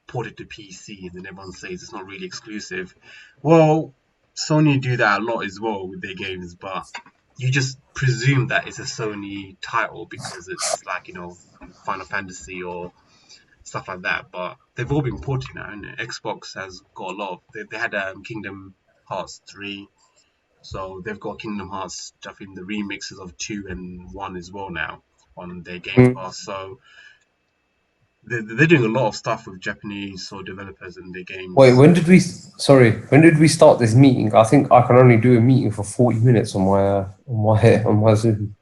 Speaker 1: port it to PC and then everyone says it's not really exclusive. Well, Sony do that a lot as well with their games, but you just presume that it's a Sony title because it's like, Final Fantasy or stuff like that. But they've all been ported now, and Xbox has got a lot of. They had Kingdom Hearts 3, so they've got Kingdom Hearts stuff in the remixes of 2 and 1 as well now on their Game Pass. So they're doing a lot of stuff with Japanese or developers in their games.
Speaker 2: Wait, when did we start this meeting? I think I can only do a meeting for 40 minutes on my Zoom.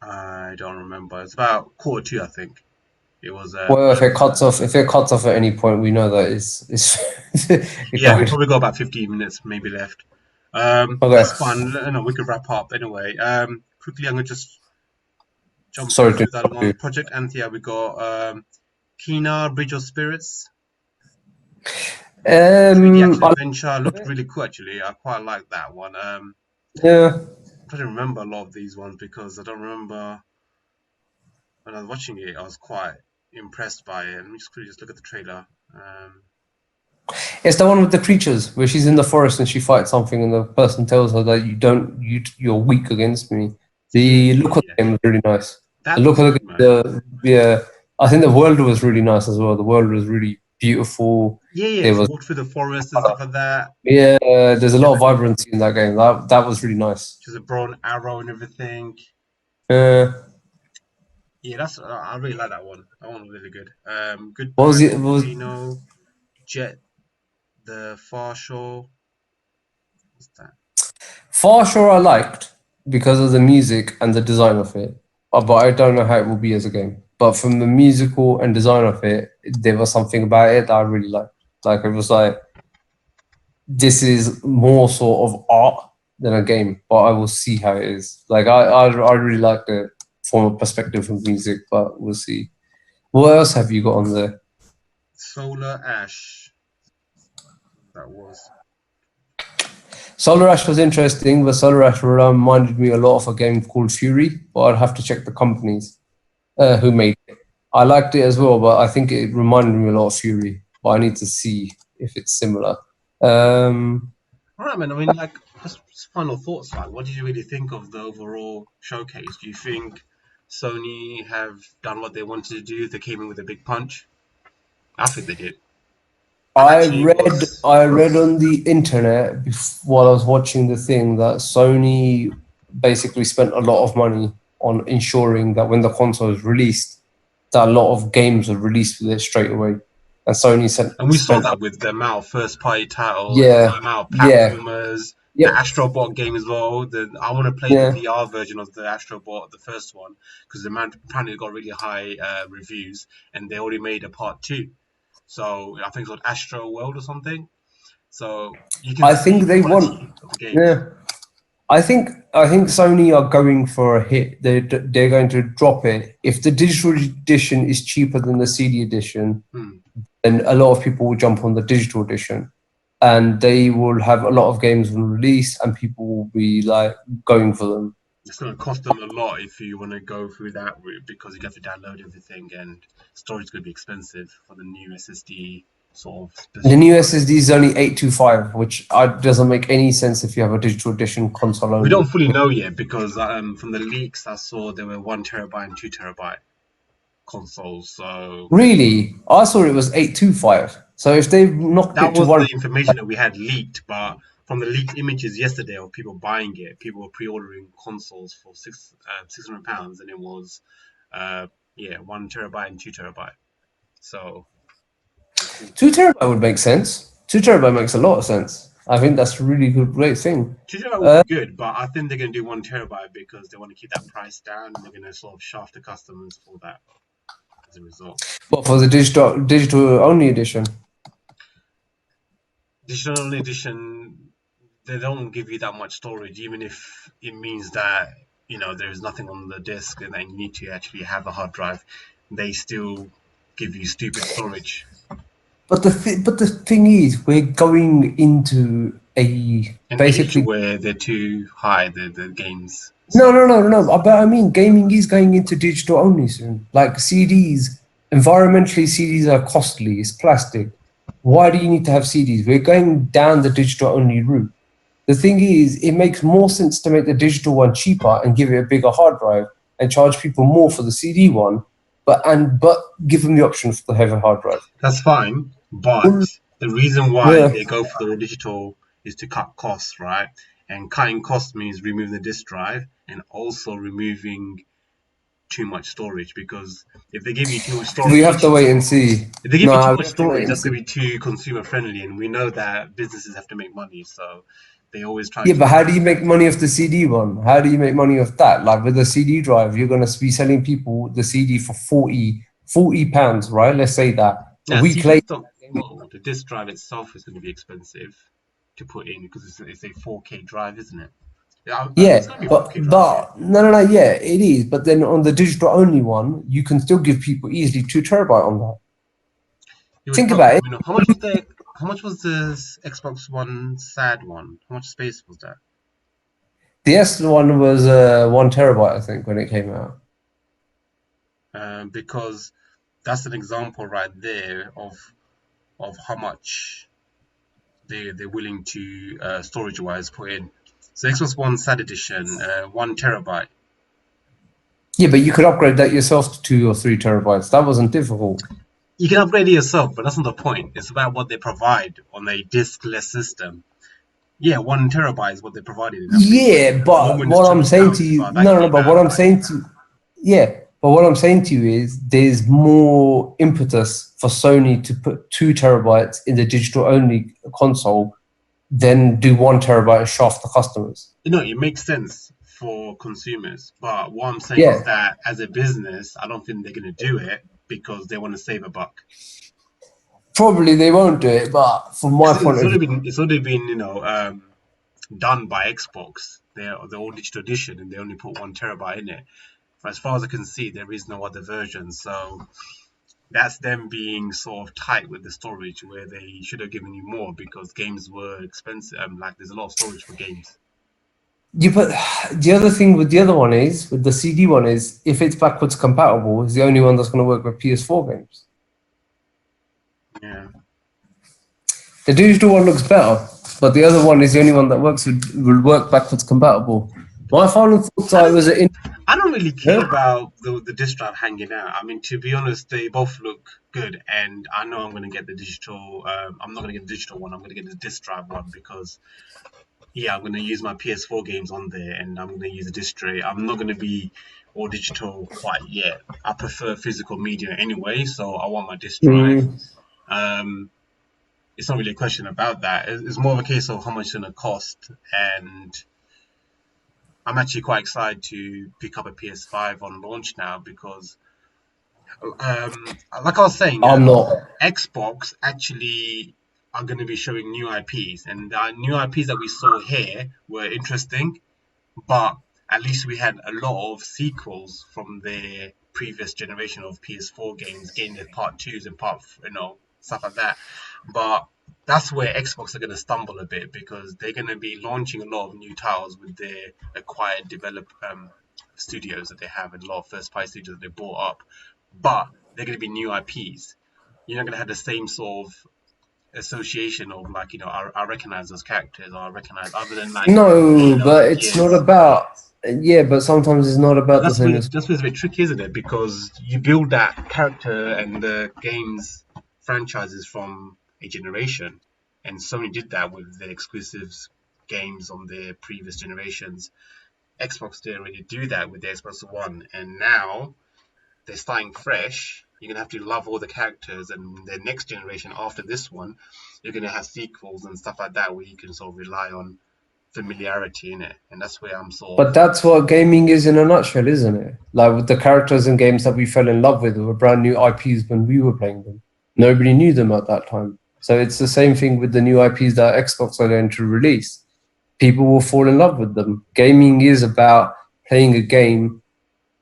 Speaker 1: I don't remember. It's about 1:45, I think. It was.
Speaker 2: Well, if it cuts off at any point, we know that it's.
Speaker 1: Yeah, we probably got about 15 minutes maybe left. Okay. That's fine. No, we could wrap up anyway. Quickly, I'm gonna just jump through that one. Project Anthea. We got Kena Bridge of Spirits. 3D action adventure looked really cool actually. I quite like that one.
Speaker 2: Yeah.
Speaker 1: I don't remember a lot of these ones because I don't remember when I was watching it. I was quite impressed by it. Let me just quickly look at the trailer.
Speaker 2: It's the one with the creatures where she's in the forest and she fights something, and the person tells her that you're weak against me. The look of the game was really nice. The look of I think the world was really nice as well. The world was really beautiful.
Speaker 1: Yeah. Walked through the forest and stuff like that.
Speaker 2: Yeah, there's a lot of vibrancy in that game. That was really nice.
Speaker 1: There's a brown arrow and everything. Yeah, that's I really like that one. That one was really good.
Speaker 2: What was
Speaker 1: Goodbye
Speaker 2: it?
Speaker 1: Volcano, Jet the Far Shore. What's that?
Speaker 2: Far Shore I liked because of the music and the design of it, but I don't know how it will be as a game. But from the musical and design of it, there was something about it that I really liked. Like it was like this is more sort of art than a game, but I will see how it is. Like I really like it from a perspective of music, but we'll see. What else have you got on there?
Speaker 1: Solar Ash. That was.
Speaker 2: Solar Ash was interesting, but Solar Ash reminded me a lot of a game called Fury, but I'd have to check the companies who made it. I liked it as well, but I think it reminded me a lot of Fury. But I need to see if it's similar. Um,
Speaker 1: All right, man. I mean, like, just final thoughts. Like, what did you really think of the overall showcase? Do you think Sony have done what they wanted to do? They came in with a big punch. I think they did. And actually, it was.
Speaker 2: I read on the internet while I was watching the thing that Sony basically spent a lot of money on ensuring that when the console is released, that a lot of games are released with it straight away. And Sony
Speaker 1: And we saw
Speaker 2: spent
Speaker 1: that with the amount of first-party titles, the
Speaker 2: yeah,
Speaker 1: amount of
Speaker 2: yeah,
Speaker 1: platformers, the
Speaker 2: yep,
Speaker 1: Astrobot game as well. I want to play the
Speaker 2: yeah.
Speaker 1: VR version of the Astrobot, the first one, because the man apparently got really high reviews, and they already made a part two. So I think it's called Astro World or something. So you can
Speaker 2: I
Speaker 1: see
Speaker 2: think
Speaker 1: the
Speaker 2: they want.
Speaker 1: quality of the games.
Speaker 2: Yeah, I think Sony are going for a hit. They're going to drop it. If the digital edition is cheaper than the CD edition,
Speaker 1: Hmm.
Speaker 2: then a lot of people will jump on the digital edition, and they will have a lot of games on release, and people will be like going for them.
Speaker 1: It's going to cost them a lot if you want to go through that route because you have to download everything and storage is going to be expensive for the new SSD sort of
Speaker 2: The
Speaker 1: specific
Speaker 2: new
Speaker 1: drive.
Speaker 2: SSD is only 825, which doesn't make any sense if you have a digital edition console
Speaker 1: We don't
Speaker 2: only.
Speaker 1: fully know yet because from the leaks I saw there were 1 terabyte and 2 terabyte consoles. So
Speaker 2: Really, I saw it was 825. So if they've knocked
Speaker 1: that
Speaker 2: it to
Speaker 1: was
Speaker 2: one,
Speaker 1: the information that we had leaked. But from the leaked images yesterday of people buying it, people were pre-ordering consoles for £600, and it was uh, yeah 1 terabyte and 2 terabyte. So we'll see.
Speaker 2: 2 terabyte would make sense. 2 terabyte makes a lot of sense. I think that's a really good, great thing.
Speaker 1: 2 terabyte would
Speaker 2: Uh,
Speaker 1: be good, but I think they're going to do 1 terabyte because they want to keep that price down and they're going to sort of shaft the customers for that as a result.
Speaker 2: but for the digital only edition,
Speaker 1: Digital only edition, they don't give you that much storage, even if it means that there's nothing on the disk and then you need to actually have a hard drive. They still give you stupid storage
Speaker 2: but the thing is, we're going into a
Speaker 1: an age
Speaker 2: basically
Speaker 1: where they're too high, the games. So
Speaker 2: no. But I mean, gaming is going into digital only soon. Like CDs, environmentally, CDs are costly. It's plastic. Why do you need to have CDs? We're going down the digital only route. The thing is, it makes more sense to make the digital one cheaper and give it a bigger hard drive and charge people more for the CD one, but give them the option for the heavy hard drive.
Speaker 1: that's fine, but the reason why
Speaker 2: Yeah.
Speaker 1: they go for the all digital is to cut costs, right? And cutting costs means removing the disk drive and also removing too much storage because if they give you too much
Speaker 2: We have
Speaker 1: storage,
Speaker 2: to wait and see.
Speaker 1: if they give you too
Speaker 2: No, we
Speaker 1: much
Speaker 2: have to wait
Speaker 1: storage,
Speaker 2: and
Speaker 1: that's
Speaker 2: see.
Speaker 1: going to be too consumer friendly, and we know that businesses have to make money, so they always try
Speaker 2: Yeah,
Speaker 1: to
Speaker 2: but
Speaker 1: keep
Speaker 2: how do
Speaker 1: prices
Speaker 2: you
Speaker 1: down.
Speaker 2: make money off the CD one? How do you make money off that? Like with a CD drive, you're going to be selling people the CD for 40 pounds, right? Let's say that. A
Speaker 1: Now,
Speaker 2: week
Speaker 1: CDs
Speaker 2: later,
Speaker 1: don't. Well, the disk drive itself is going to be expensive to put in because it's a 4K drive, isn't it? Yeah, it's
Speaker 2: yeah,
Speaker 1: going to be a 4K drive, yeah.
Speaker 2: but no, yeah, it is. But then on the digital only one, you can still give people easily 2 terabyte on that.
Speaker 1: You would
Speaker 2: Think
Speaker 1: hope.
Speaker 2: about
Speaker 1: I
Speaker 2: it.
Speaker 1: mean, how much was the Xbox One sad one? How much space was that?
Speaker 2: The S one was 1 terabyte, I think, when it came out.
Speaker 1: Because that's an example right there of how much they're willing to storage wise put in. So Xbox One Sad Edition, 1 terabyte.
Speaker 2: Yeah, but you could upgrade that yourself to 2 or 3 terabytes. That wasn't difficult.
Speaker 1: You can upgrade it yourself, but that's not the point. It's about what they provide on a diskless system. Yeah, 1 terabyte is what they provided in that big one.
Speaker 2: Yeah,
Speaker 1: The normal
Speaker 2: but
Speaker 1: one is
Speaker 2: what I'm saying to
Speaker 1: £200,
Speaker 2: you,
Speaker 1: but that came
Speaker 2: but what
Speaker 1: out
Speaker 2: I'm
Speaker 1: like
Speaker 2: saying to yeah, But what I'm saying to you is there's more impetus for Sony to put 2 terabytes in the digital only console than do 1 terabyte and shaft the customers.
Speaker 1: You know, it makes sense for consumers, but what I'm saying is
Speaker 2: Yeah,
Speaker 1: that as a business, I don't think they're going to do it because they want to save a buck.
Speaker 2: probably they won't do it, but from my point
Speaker 1: It's
Speaker 2: of view,
Speaker 1: already been, done by Xbox. They're the old digital edition, and they only put 1 terabyte in it. As far as I can see, there is no other version. So that's them being sort of tight with the storage, where they should have given you more because games were expensive. Like there's a lot of storage for games.
Speaker 2: you put the other thing with the other one is with the CD one is if it's backwards compatible, it's the only one that's going to work with PS4 games.
Speaker 1: Yeah.
Speaker 2: The digital one looks better, but the other one is the only one that will work backwards compatible. My final thoughts
Speaker 1: I
Speaker 2: are was
Speaker 1: don't,
Speaker 2: it
Speaker 1: I don't really care
Speaker 2: yeah?
Speaker 1: about the disc drive hanging out. I mean, to be honest, they both look good, and I know I'm going to get the digital. I'm not going to get the digital one. I'm going to get the disc drive one because yeah, I'm going to use my PS4 games on there, and I'm going to use a disc tray. I'm not going to be all digital quite yet. I prefer physical media anyway, so I want my disc drive.
Speaker 2: Mm,
Speaker 1: Um, it's not really a question about that. It's more of a case of how much it's going to cost, and I'm actually quite excited to pick up a PS5 on launch now because, like I was saying,
Speaker 2: I'm not.
Speaker 1: Xbox actually are going to be showing new IPs, and the new IPs that we saw here were interesting, but at least we had a lot of sequels from the previous generation of PS4 games, getting the part twos and stuff like that. But that's where Xbox are going to stumble a bit because they're going to be launching a lot of new titles with their acquired studios that they have and a lot of first party studios that they bought up. But they're going to be new IPs. You're not going to have the same sort of association of like I recognize those characters or I recognize other than like
Speaker 2: No,
Speaker 1: Halo
Speaker 2: but
Speaker 1: and
Speaker 2: it's not
Speaker 1: Gears.
Speaker 2: about. Yeah, but sometimes it's not
Speaker 1: But
Speaker 2: about the same as.
Speaker 1: that's what's a bit tricky, isn't it? Because you build that character and the games franchises from a generation, and Sony did that with their exclusives games on their previous generations. Xbox didn't really do that with the Xbox One, and now they're starting fresh. You're gonna have to love all the characters, and the next generation after this one, you're gonna have sequels and stuff like that where you can sort of rely on familiarity in it, and that's where I'm sort
Speaker 2: But
Speaker 1: of
Speaker 2: that's what gaming is in a nutshell, isn't it? Like with the characters and games that we fell in love with were brand new IPs when we were playing them. Nobody knew them at that time. So it's the same thing with the new IPs that Xbox are going to release. People will fall in love with them. Gaming is about playing a game.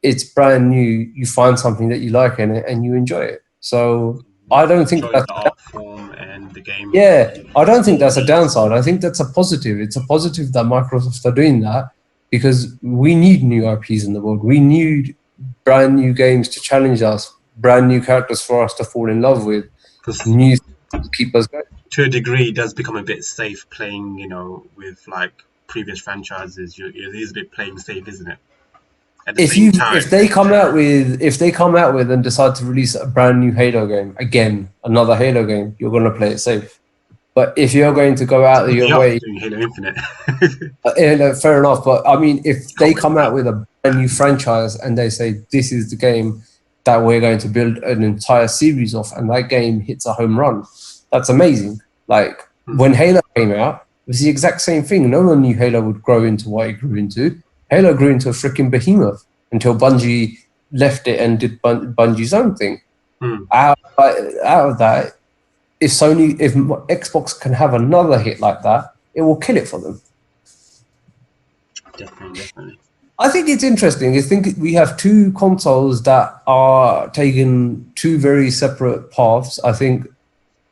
Speaker 2: It's brand new. You find something that you like in it and you enjoy it. So I don't think
Speaker 1: enjoy
Speaker 2: that's
Speaker 1: the art form and the game.
Speaker 2: yeah, I don't think that's a downside. I think that's a positive. It's a positive that Microsoft are doing that because we need new IPs in the world. We need brand new games to challenge us, brand new characters for us to fall in love with,
Speaker 1: Because
Speaker 2: new things to keep us going.
Speaker 1: to a degree, it does become a bit safe playing, with like previous franchises. It is a bit playing safe, isn't it? At the same
Speaker 2: If
Speaker 1: time,
Speaker 2: they come out with and decide to release a brand new Halo game again, another Halo game, you're gonna play it safe. But if you're going to go out of
Speaker 1: they
Speaker 2: your
Speaker 1: are
Speaker 2: way,
Speaker 1: doing Halo Infinite.
Speaker 2: fair enough. But I mean, if they
Speaker 1: Can't wait
Speaker 2: come
Speaker 1: for
Speaker 2: out
Speaker 1: that.
Speaker 2: with a brand new franchise and they say this is the game that we're going to build an entire series of, and that game hits a home run, that's amazing. Like when Halo came out, it was the exact same thing. No one knew Halo would grow into what it grew into. Halo grew into a freaking behemoth until Bungie left it and did Bungie's own thing.
Speaker 1: Hmm.
Speaker 2: Out of that, if Xbox can have another hit like that, it will kill it for them.
Speaker 1: Definitely.
Speaker 2: I think it's interesting. I think we have two consoles that are taking two very separate paths. I think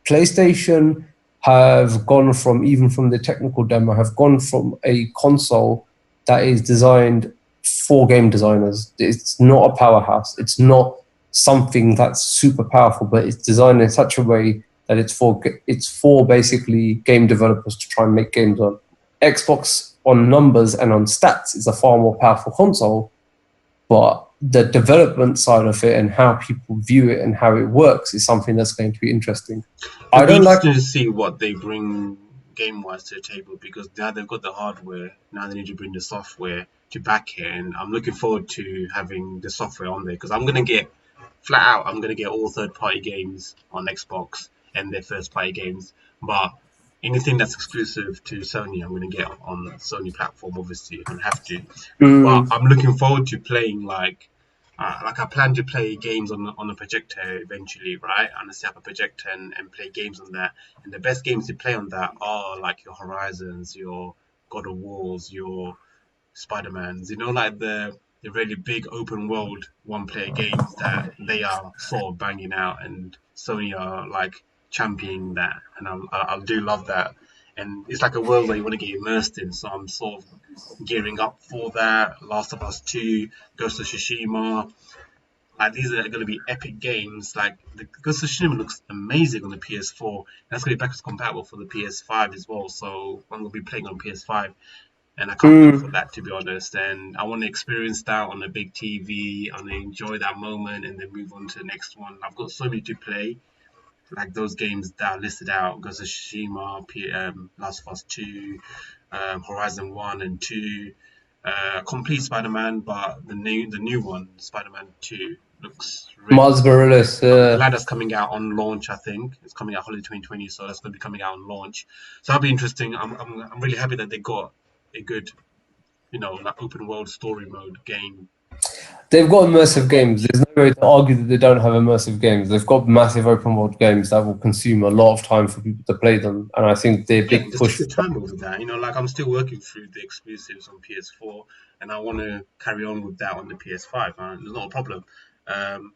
Speaker 2: PlayStation have gone from, even from the technical demo, have gone from a console that is designed for game designers. It's not a powerhouse. It's not something that's super powerful, but it's designed in such a way that it's for basically game developers to try and make games on. Xbox on numbers and on stats is a far more powerful console, but the development side of it and how people view it and how it works is something that's going to be interesting.
Speaker 1: It'll
Speaker 2: I
Speaker 1: be
Speaker 2: don't like
Speaker 1: interesting to see what they bring game-wise to the table because now they've got the hardware. Now they need to bring the software to back it, and I'm looking forward to having the software on there because I'm gonna get flat out. I'm gonna get all third-party games on Xbox and their first-party games, but anything that's exclusive to Sony, I'm gonna get on the Sony platform. Obviously, I'm gonna have to, but
Speaker 2: Mm.
Speaker 1: I'm looking forward to playing like I plan to play games on a projector eventually, right? And I set up a projector and play games on that. And the best games to play on that are like your Horizons, your God of Wars, your Spider-Mans, like the really big open world one player games that they are sort of banging out and Sony are like championing that. And I do love that. And it's like a world that you want to get immersed in. So I'm sort of gearing up for that. Last of Us 2, Ghost of Tsushima, like these are going to be epic games. Like the Ghost of Tsushima looks amazing on the PS4. That's going to be backwards compatible for the PS5 as well. So I'm going to be playing on PS5, and I can't wait for
Speaker 2: Mm.
Speaker 1: that to be honest. And I want to experience that on a big TV. I want to enjoy that moment and then move on to the next one. I've got so many to play, like those games that are listed out: Ghost of Tsushima, Last of Us 2, Horizon 1 and 2, complete Spider-Man, but the new one, Spider-Man 2, looks really
Speaker 2: Miles
Speaker 1: good.
Speaker 2: Morales.
Speaker 1: I'm glad that's coming out on launch. I think it's coming out holiday 2020, so that's going to be coming out on launch. So that'll be interesting. I'm really happy that they got a good, like open world story mode game
Speaker 2: They've got
Speaker 1: on
Speaker 2: immersive games.
Speaker 1: launch.
Speaker 2: There's no way to argue that they don't have immersive games. They've got massive open world games that will consume a lot of time for people to play them. And I think their
Speaker 1: Yeah,
Speaker 2: big
Speaker 1: just
Speaker 2: push
Speaker 1: take
Speaker 2: for
Speaker 1: your time with that. Like I'm still working through the exclusives on PS4, and I want to carry on with that on the PS5. There's not a problem. Um,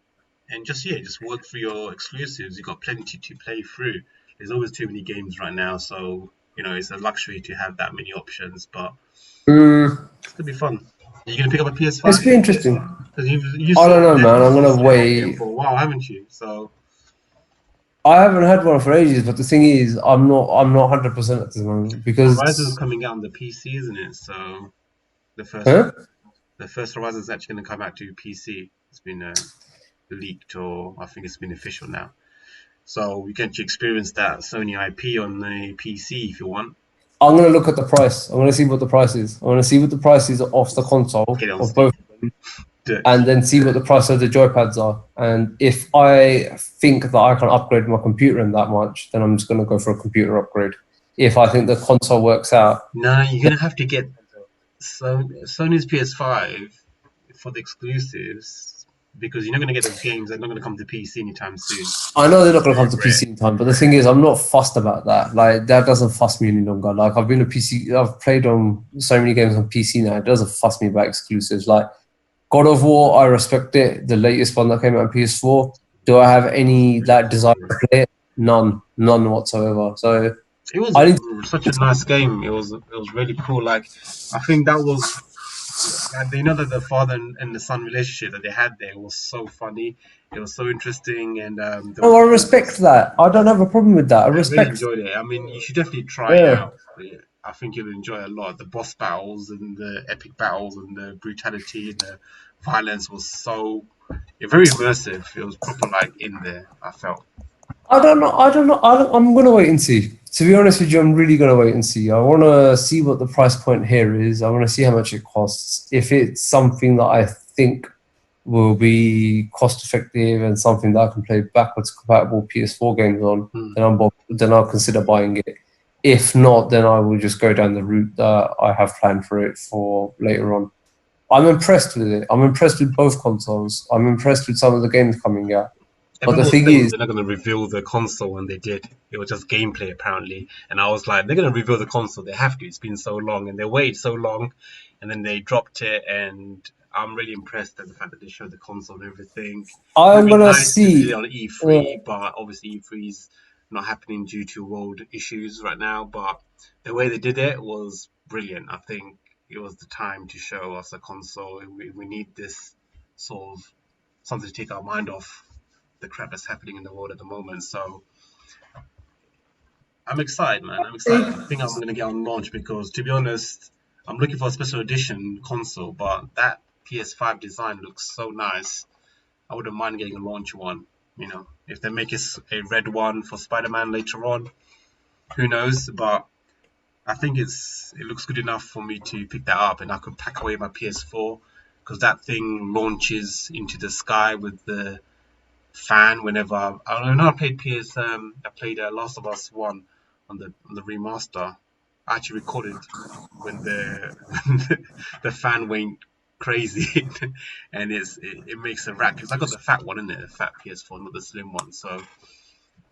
Speaker 1: and just work through your exclusives. You've got plenty to play through. There's always too many games right now, so it's a luxury to have that many options. But
Speaker 2: mm,
Speaker 1: it's gonna be fun. Are you gonna pick up a PS5?
Speaker 2: it's been interesting.
Speaker 1: Because you
Speaker 2: I don't
Speaker 1: sort of
Speaker 2: know, man. I'm
Speaker 1: definitely
Speaker 2: gonna
Speaker 1: had them
Speaker 2: wait.
Speaker 1: for a while, haven't you? So
Speaker 2: I haven't had one for ages, but the thing is, I'm not 100% at this moment
Speaker 1: Horizon's
Speaker 2: because,
Speaker 1: coming out on the PC, isn't it? So the first
Speaker 2: huh?
Speaker 1: the first Horizon is actually going to come out to PC. It's been leaked, or I think it's been official now. So you get to experience that Sony IP on the PC if you want.
Speaker 2: I'm gonna look at the price. I'm gonna see what the price is. I'm gonna see what the price is off the console
Speaker 1: Get it on
Speaker 2: of both,
Speaker 1: Steam. Do
Speaker 2: and then see what the price of the joypads are. And if I think that I can upgrade my computer in that much, then I'm just gonna go for a computer upgrade. If I think the console works out,
Speaker 1: No, you're gonna have to get Sony's PS5 for the exclusives because you're not gonna get those games. They're not gonna come to PC anytime soon.
Speaker 2: I know they're not
Speaker 1: It's
Speaker 2: going to
Speaker 1: very
Speaker 2: come to
Speaker 1: rare.
Speaker 2: PC in time, but the thing is, I'm not fussed about that. Like that doesn't fuss me any longer. Like I've been a PC, I've played on so many games on PC now. It doesn't fuss me about exclusives. Like God of War, I respect it. The latest one that came out on PS4. Do I have any
Speaker 1: Really
Speaker 2: like desire
Speaker 1: cool.
Speaker 2: to play it? None whatsoever. So
Speaker 1: It was
Speaker 2: I need.
Speaker 1: such a nice game. It was really cool. Like I think that was like that the father and the son relationship that they had there was so funny. It was so interesting, and there
Speaker 2: No,
Speaker 1: was
Speaker 2: I respect
Speaker 1: moments
Speaker 2: that. I don't have a problem with that. I
Speaker 1: I really
Speaker 2: respect.
Speaker 1: enjoyed it. I mean, you should definitely try it
Speaker 2: Yeah.
Speaker 1: out. Yeah, I think you'll enjoy it a lot. The boss battles and the epic battles and the brutality and the violence was very immersive. It was proper like in there. I felt.
Speaker 2: I don't know. I don't know. I'm gonna wait and see. To be honest with you, I'm really gonna wait and see. I want to see what the price point here is. I want to see how much it costs. If it's something that I think will be cost effective and something that I can play backwards compatible PS4 games on,
Speaker 1: Hmm.
Speaker 2: then I'll consider buying it. If not, then I will just go down the route that I have planned for it for later on. I'm impressed with it. I'm impressed with both consoles. I'm impressed with some of the games coming out. But the
Speaker 1: Everyone was
Speaker 2: thing
Speaker 1: saying
Speaker 2: is,
Speaker 1: they're not going to reveal the console, and they did. It was just gameplay apparently, and I was like, they're going to reveal the console. They have to. It's been so long, and they waited so long, and then they dropped it. And I'm really impressed at the fact that they showed the console and everything. It would have
Speaker 2: I'm
Speaker 1: been
Speaker 2: gonna
Speaker 1: nice if they did
Speaker 2: see.
Speaker 1: it on
Speaker 2: Uh,
Speaker 1: E3, but obviously E3's not happening due to world issues right now. But the way they did it was brilliant. I think it was the time to show us a console. We need this sort of something to take our mind off the crap that's happening in the world at the moment. So I'm excited, man. I'm excited. I think I'm gonna get on launch because, to be honest, I'm looking for a special edition console, but that PS5 design looks so nice. I wouldn't mind getting a launch one. If they make a red one for Spider-Man later on, who knows? But I think it looks good enough for me to pick that up, and I could pack away my PS4 because that thing launches into the sky with the fan whenever I know I played I played Last of Us One on the remaster. I actually recorded when the when the fan went crazy, and it makes a rack because I got the fat one in it, the fat PS4, not the slim one. So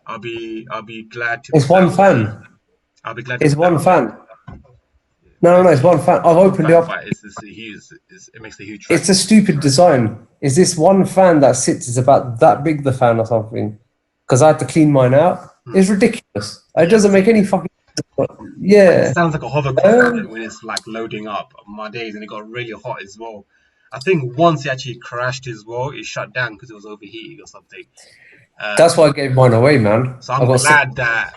Speaker 1: I'll be glad to
Speaker 2: It's
Speaker 1: put that
Speaker 2: one
Speaker 1: away.
Speaker 2: fan.
Speaker 1: I'll be glad to
Speaker 2: It's
Speaker 1: put that
Speaker 2: one
Speaker 1: away.
Speaker 2: fan.
Speaker 1: But
Speaker 2: No, it's one fan. I've
Speaker 1: it's one
Speaker 2: opened it
Speaker 1: fan,
Speaker 2: up.
Speaker 1: but it's a huge. It makes a huge rack.
Speaker 2: It's a stupid design. Is this one fan that sits is about that big, the fan or something? Because I had to clean mine out.
Speaker 1: Hmm.
Speaker 2: It's ridiculous. It
Speaker 1: Yeah,
Speaker 2: doesn't make any fucking.
Speaker 1: and it
Speaker 2: Yeah.
Speaker 1: sounds like a hovercraft
Speaker 2: Um,
Speaker 1: when it's like loading up. My days, and it got really hot as well. I think once it actually crashed as well, it shut down because it was overheating or something.
Speaker 2: that's why
Speaker 1: Um,
Speaker 2: I gave mine away, man.
Speaker 1: so
Speaker 2: I
Speaker 1: I'm
Speaker 2: got sick.
Speaker 1: glad that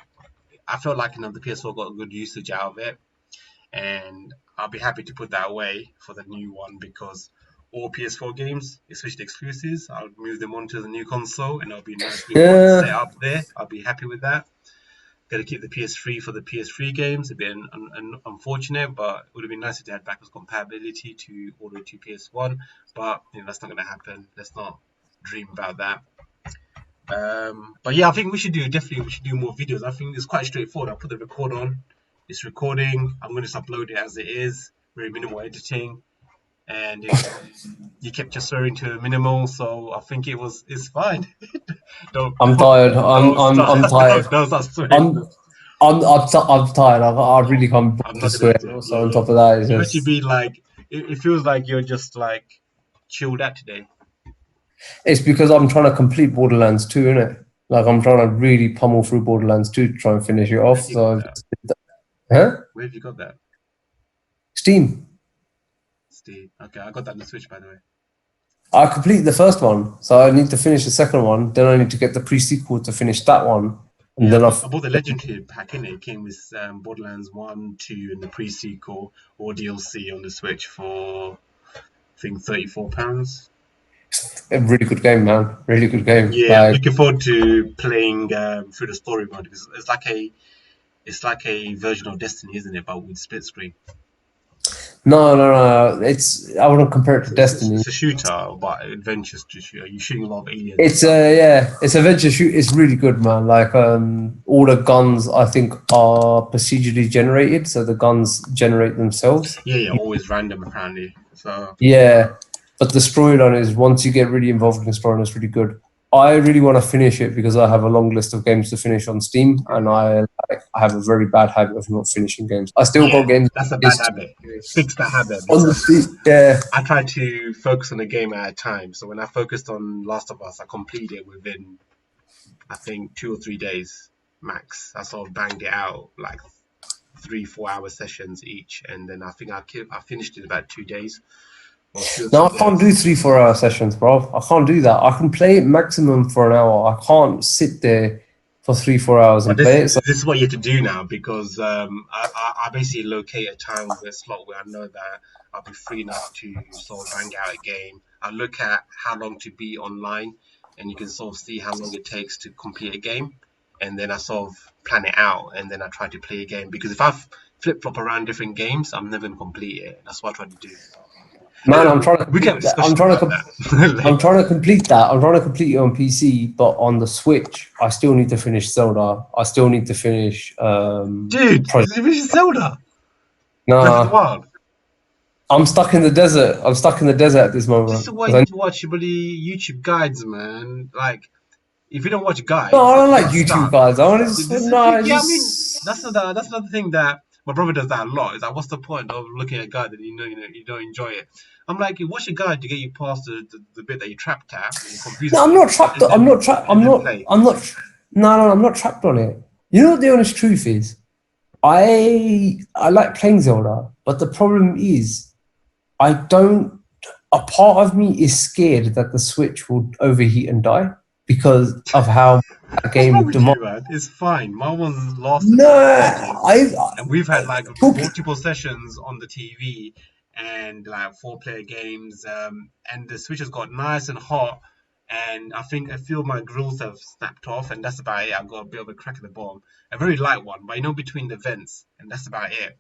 Speaker 1: I felt like the PS4 got a good usage out of it, and I'll be happy to put that away for the new one because all PS4 games, especially the exclusives, I'll move them onto the new console, and it'll be a nice new mod set
Speaker 2: Yeah.
Speaker 1: up there. I'll be happy with that. Got to keep the PS3 for the PS3 games. A bit unfortunate, but it would have been nicer to have backwards compatibility to all the way to PS1. But that's not going to happen. Let's not dream about that. But yeah, I think we should do more videos. I think it's quite straightforward. I put the record on, it's recording. I'm going to just upload it as it is, very minimal editing, and you kept your story to a minimal. So I think it's fine. don't
Speaker 2: I'm
Speaker 1: don't
Speaker 2: tired. I'm
Speaker 1: don't
Speaker 2: I'm
Speaker 1: start
Speaker 2: I'm tired.
Speaker 1: don't start swearing.
Speaker 2: I'm I'm tired. I really can't
Speaker 1: I'm
Speaker 2: bother to
Speaker 1: not gonna
Speaker 2: swear.
Speaker 1: do
Speaker 2: And
Speaker 1: it.
Speaker 2: also on top of that, it's
Speaker 1: You've actually
Speaker 2: just
Speaker 1: been like, it feels like you're just like chilled out today.
Speaker 2: it's because I'm trying to complete Borderlands 2, innit? Like I'm trying to really pummel through Borderlands 2 to try and finish it
Speaker 1: Where
Speaker 2: off.
Speaker 1: have you got
Speaker 2: So,
Speaker 1: that?
Speaker 2: huh?
Speaker 1: Where have you got that?
Speaker 2: Steam.
Speaker 1: Steve. Okay, I got that on the Switch, by the way.
Speaker 2: I completed the first one, so I need to finish the second one. Then I need to get the pre-sequel to finish that one, and
Speaker 1: Yeah,
Speaker 2: then
Speaker 1: I bought the Legendary pack in it. It came with Borderlands 1, 2, and the pre-sequel or DLC on the Switch for, I think, £34.
Speaker 2: a really good game, man. Really good game.
Speaker 1: Yeah, I'm
Speaker 2: Like
Speaker 1: looking forward to playing through the story mode because it's like a version of Destiny, isn't it? But with split screen.
Speaker 2: no. It's I wouldn't compare it to Destiny.
Speaker 1: It's a shooter, but adventures to shoot. You're shooting a lot of aliens and
Speaker 2: It's
Speaker 1: stuff.
Speaker 2: yeah, it's a venture shoot. It's really good, man. Like all the guns I think are procedurally generated, so the guns generate themselves.
Speaker 1: Yeah, yeah, always random apparently. So
Speaker 2: Yeah, but the storyline is once you get really involved in the storyline, it's really good. I really want to finish it because I have a long list of games to finish on Steam, and I have a very bad habit of not finishing games. I still got
Speaker 1: yeah,
Speaker 2: games
Speaker 1: that's a bad
Speaker 2: it's
Speaker 1: habit. Fix that habit
Speaker 2: on the
Speaker 1: because
Speaker 2: Steam. Yeah,
Speaker 1: I try to focus on a game at a time. So when I focused on Last of Us, I completed it within I think 2 or 3 days max. I sort of banged it out like 3 4 hour sessions each, and then I think I finished it in about 2 days or two or
Speaker 2: no,
Speaker 1: three
Speaker 2: I can't do
Speaker 1: days.
Speaker 2: 3 4 hour sessions, bro. I can't do that. I can play it maximum for an hour. I can't sit there for 3 4 hours
Speaker 1: But
Speaker 2: and
Speaker 1: this
Speaker 2: play
Speaker 1: is
Speaker 2: it. So
Speaker 1: this is what you have to do now because I basically locate a time where slot where I know that I'll be free enough to sort of bang out a game. I look at how long to be online, and you can sort of see how long it takes to complete a game, and then I sort of plan it out, and then I try to play a game because if I flip flop around different games, I'm never gonna complete it. That's what I try to do.
Speaker 2: man,
Speaker 1: Anyway,
Speaker 2: I'm trying to
Speaker 1: we can have a
Speaker 2: complete that.
Speaker 1: discussion about that
Speaker 2: I'm
Speaker 1: later.
Speaker 2: trying to complete that. I'm trying to complete it on PC, but on the Switch, I still need to finish Zelda. I still need to finish
Speaker 1: Dude,
Speaker 2: Project.
Speaker 1: this is Zelda, Breath of the
Speaker 2: Nah,
Speaker 1: Wild.
Speaker 2: I'm stuck in the desert. I'm stuck in the desert at this
Speaker 1: This is
Speaker 2: moment
Speaker 1: why you
Speaker 2: because
Speaker 1: need to watch your bloody YouTube guides, man. Like, if you don't watch
Speaker 2: no, I
Speaker 1: guides,
Speaker 2: don't
Speaker 1: you
Speaker 2: like
Speaker 1: get
Speaker 2: YouTube
Speaker 1: stuck.
Speaker 2: guys. I want to just
Speaker 1: This is
Speaker 2: no, it's
Speaker 1: yeah. I mean,
Speaker 2: just
Speaker 1: that's another thing that my brother does that a lot. Is like, what's the point of looking at a guide that you don't enjoy it? I'm like, you watch a guide to get you past the bit that you're trapped at when you're confused
Speaker 2: no.
Speaker 1: with
Speaker 2: I'm
Speaker 1: it,
Speaker 2: not trapped.
Speaker 1: and
Speaker 2: I'm
Speaker 1: then
Speaker 2: not trapped.
Speaker 1: and then play.
Speaker 2: I'm not. No, I'm not trapped on it. You know what the honest truth is? I like playing Zelda, but the problem is I don't. A part of me is scared that the Switch will overheat and die because of how that
Speaker 1: What's wrong
Speaker 2: game
Speaker 1: with
Speaker 2: demands.
Speaker 1: you, man? It's fine. My one's lasted
Speaker 2: No,
Speaker 1: for ages,
Speaker 2: I
Speaker 1: and we've had like
Speaker 2: took.
Speaker 1: multiple sessions on the TV and like 4 player games. And the Switch has got nice and hot. and I think a few of my grills have snapped off, and that's about it. I've got a bit of a crack at the bottom, a very light one, but between the vents, and that's about it.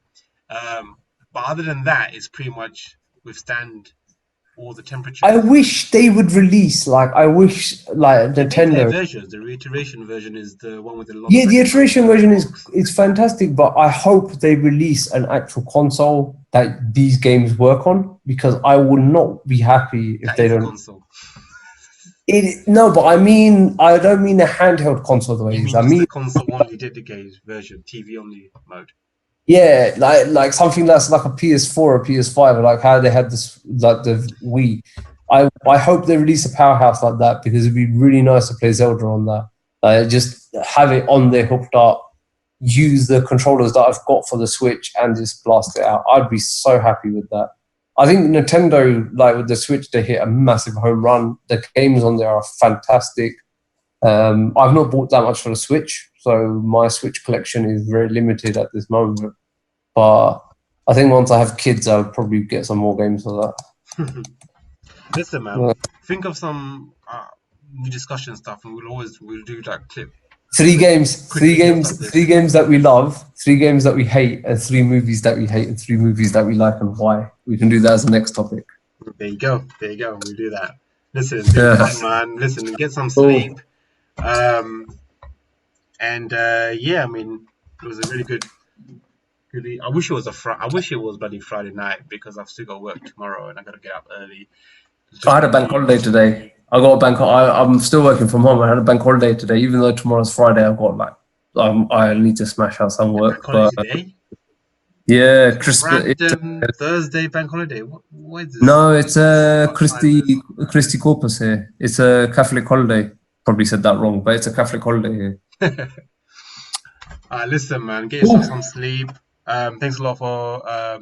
Speaker 1: Um, but other than that, it's pretty much withstand all the
Speaker 2: I
Speaker 1: temperatures.
Speaker 2: wish they would release, like, I wish, like,
Speaker 1: They made their
Speaker 2: Nintendo.
Speaker 1: versions. The reiteration version is the one with a lot of
Speaker 2: Yeah, the
Speaker 1: extra
Speaker 2: iteration version
Speaker 1: box.
Speaker 2: is fantastic, but I hope they release an actual console that these games work on, because I will not be happy if
Speaker 1: That
Speaker 2: they
Speaker 1: is a
Speaker 2: don't.
Speaker 1: console.
Speaker 2: No, but I don't mean a handheld console the way
Speaker 1: You
Speaker 2: it is.
Speaker 1: mean
Speaker 2: I
Speaker 1: just
Speaker 2: mean,
Speaker 1: a console only dedicated version, TV only mode?
Speaker 2: yeah, like something that's like a PS4 or PS5, like how they had this, like the Wii. I hope they release a powerhouse like that, because it'd be really nice to play Zelda on that. Just have it on there hooked up, use the controllers that I've got for the Switch, and just blast it out. I'd be so happy with that. I think Nintendo, like with the Switch, they hit a massive home run. The games on there are fantastic. I've not bought that much for the Switch, so my Switch collection is very limited at this moment. But I think once I have kids, I'll probably get some more games for
Speaker 1: Listen, man,
Speaker 2: that.
Speaker 1: think of some new discussion stuff, and we'll do like
Speaker 2: Three
Speaker 1: quick,
Speaker 2: games,
Speaker 1: quick videos like
Speaker 2: three
Speaker 1: this.
Speaker 2: games that we love, three games that we hate, and three movies that we hate, and three movies that we like, and why. We can do that as the next topic.
Speaker 1: There you go. There you go. We'll do that. Listen, it's been
Speaker 2: Yeah.
Speaker 1: fun, man. Listen, get some
Speaker 2: Cool.
Speaker 1: sleep. Um, and yeah, I mean, it was a really good. Really, I wish it was I wish it was bloody Friday night because I've still got work tomorrow and I gotta get up early. It's
Speaker 2: I
Speaker 1: just
Speaker 2: had a
Speaker 1: gonna
Speaker 2: bank
Speaker 1: be
Speaker 2: holiday today. I got a bank. I'm still working from home. I had a bank holiday today, even though tomorrow's Friday. I've got like, I need to smash out some
Speaker 1: a bank
Speaker 2: work.
Speaker 1: holiday
Speaker 2: But
Speaker 1: today.
Speaker 2: yeah,
Speaker 1: It's a
Speaker 2: Christmas.
Speaker 1: random Thursday bank holiday. What is this?
Speaker 2: No, it's a
Speaker 1: What time is
Speaker 2: Christi Corpus here. It's a Catholic holiday. Probably said that wrong, but it's a Catholic holiday here.
Speaker 1: this? Listen, man, get yourself
Speaker 2: Cool.
Speaker 1: some sleep. Thanks a lot for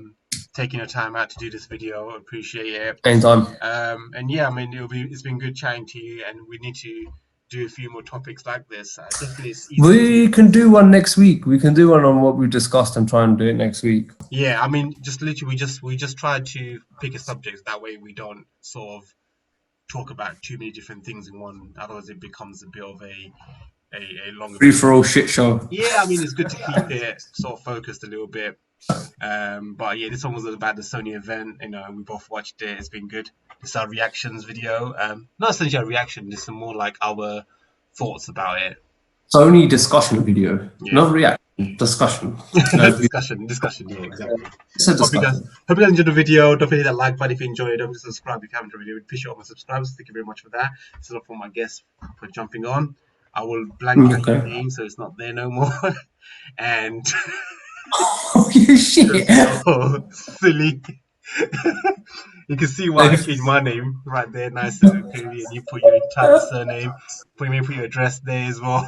Speaker 1: taking your time out to do this video. Appreciate it.
Speaker 2: Anytime.
Speaker 1: And yeah, I mean, it's been good chatting to you, and we need to do a few more topics like this. Definitely, it's easy
Speaker 2: We
Speaker 1: to.
Speaker 2: can do one next week. We can do one on what we discussed and try and do it next week.
Speaker 1: Yeah, I mean, just literally, we just try to pick a subject. That way, we don't sort of talk about too many different things in one. Otherwise, it becomes a bit of a longer
Speaker 2: Free
Speaker 1: video.
Speaker 2: for all shit show.
Speaker 1: Yeah, I mean, it's good to keep it sort of focused a little bit. But yeah, this one was about the Sony event. You know, we both watched it. It's been good. It's our reactions video. Not essentially a reaction. It's more like our thoughts about it.
Speaker 2: Sony discussion video,
Speaker 1: Yeah.
Speaker 2: not reaction. Discussion.
Speaker 1: Discussion. Yeah, exactly.
Speaker 2: It's a
Speaker 1: Hope you
Speaker 2: discussion.
Speaker 1: guys enjoyed the video. Don't forget that like button if you enjoyed it. Don't forget to subscribe if you haven't already. We appreciate all my subscribers. Thank you very much for that. It's not for my guests for jumping on. I will blank out your
Speaker 2: Okay.
Speaker 1: name so it's not there no more. And
Speaker 2: Oh, you shit.
Speaker 1: so silly. You can see why I changed my name right there, nice and clearly, and you put your entire surname, put your address there as well,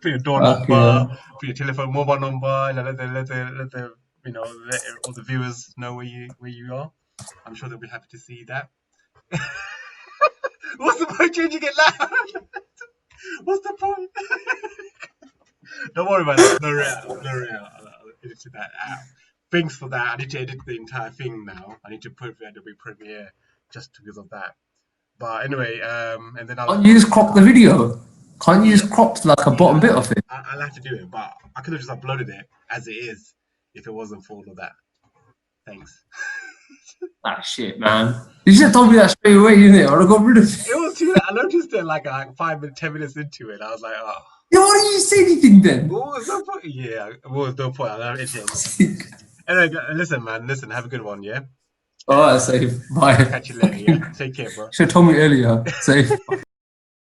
Speaker 1: put your door
Speaker 2: Fuck
Speaker 1: number,
Speaker 2: yeah.
Speaker 1: put your telephone mobile number, and let the let all the viewers know where you are. I'm sure they'll be happy to see that. What's the point changing it loud? What's the point? Don't worry about that. No real. I'll edit that out. Thanks for that. I need to edit the entire thing now. I need to put the Adobe Premiere just because of that. But anyway, and then
Speaker 2: Can't you just crop the video? Can't you just crop like a bottom bit of it?
Speaker 1: I'll have to do it, but I could have just uploaded it as it is if it wasn't for all of that. Thanks.
Speaker 2: Ah, shit, man. You should have told me that straight away, you know. I would have got rid of it.
Speaker 1: It was too late. I noticed it like 10 minutes into it. I was like, oh.
Speaker 2: Yeah, why didn't you say anything then?
Speaker 1: What was the point? Yeah, what was the point? I'll edit it. Anyway, listen, man. Listen, have a good one, yeah?
Speaker 2: Alright, safe. Bye.
Speaker 1: Catch you later, yeah? Take care, bro.
Speaker 2: Should have told me earlier. Safe.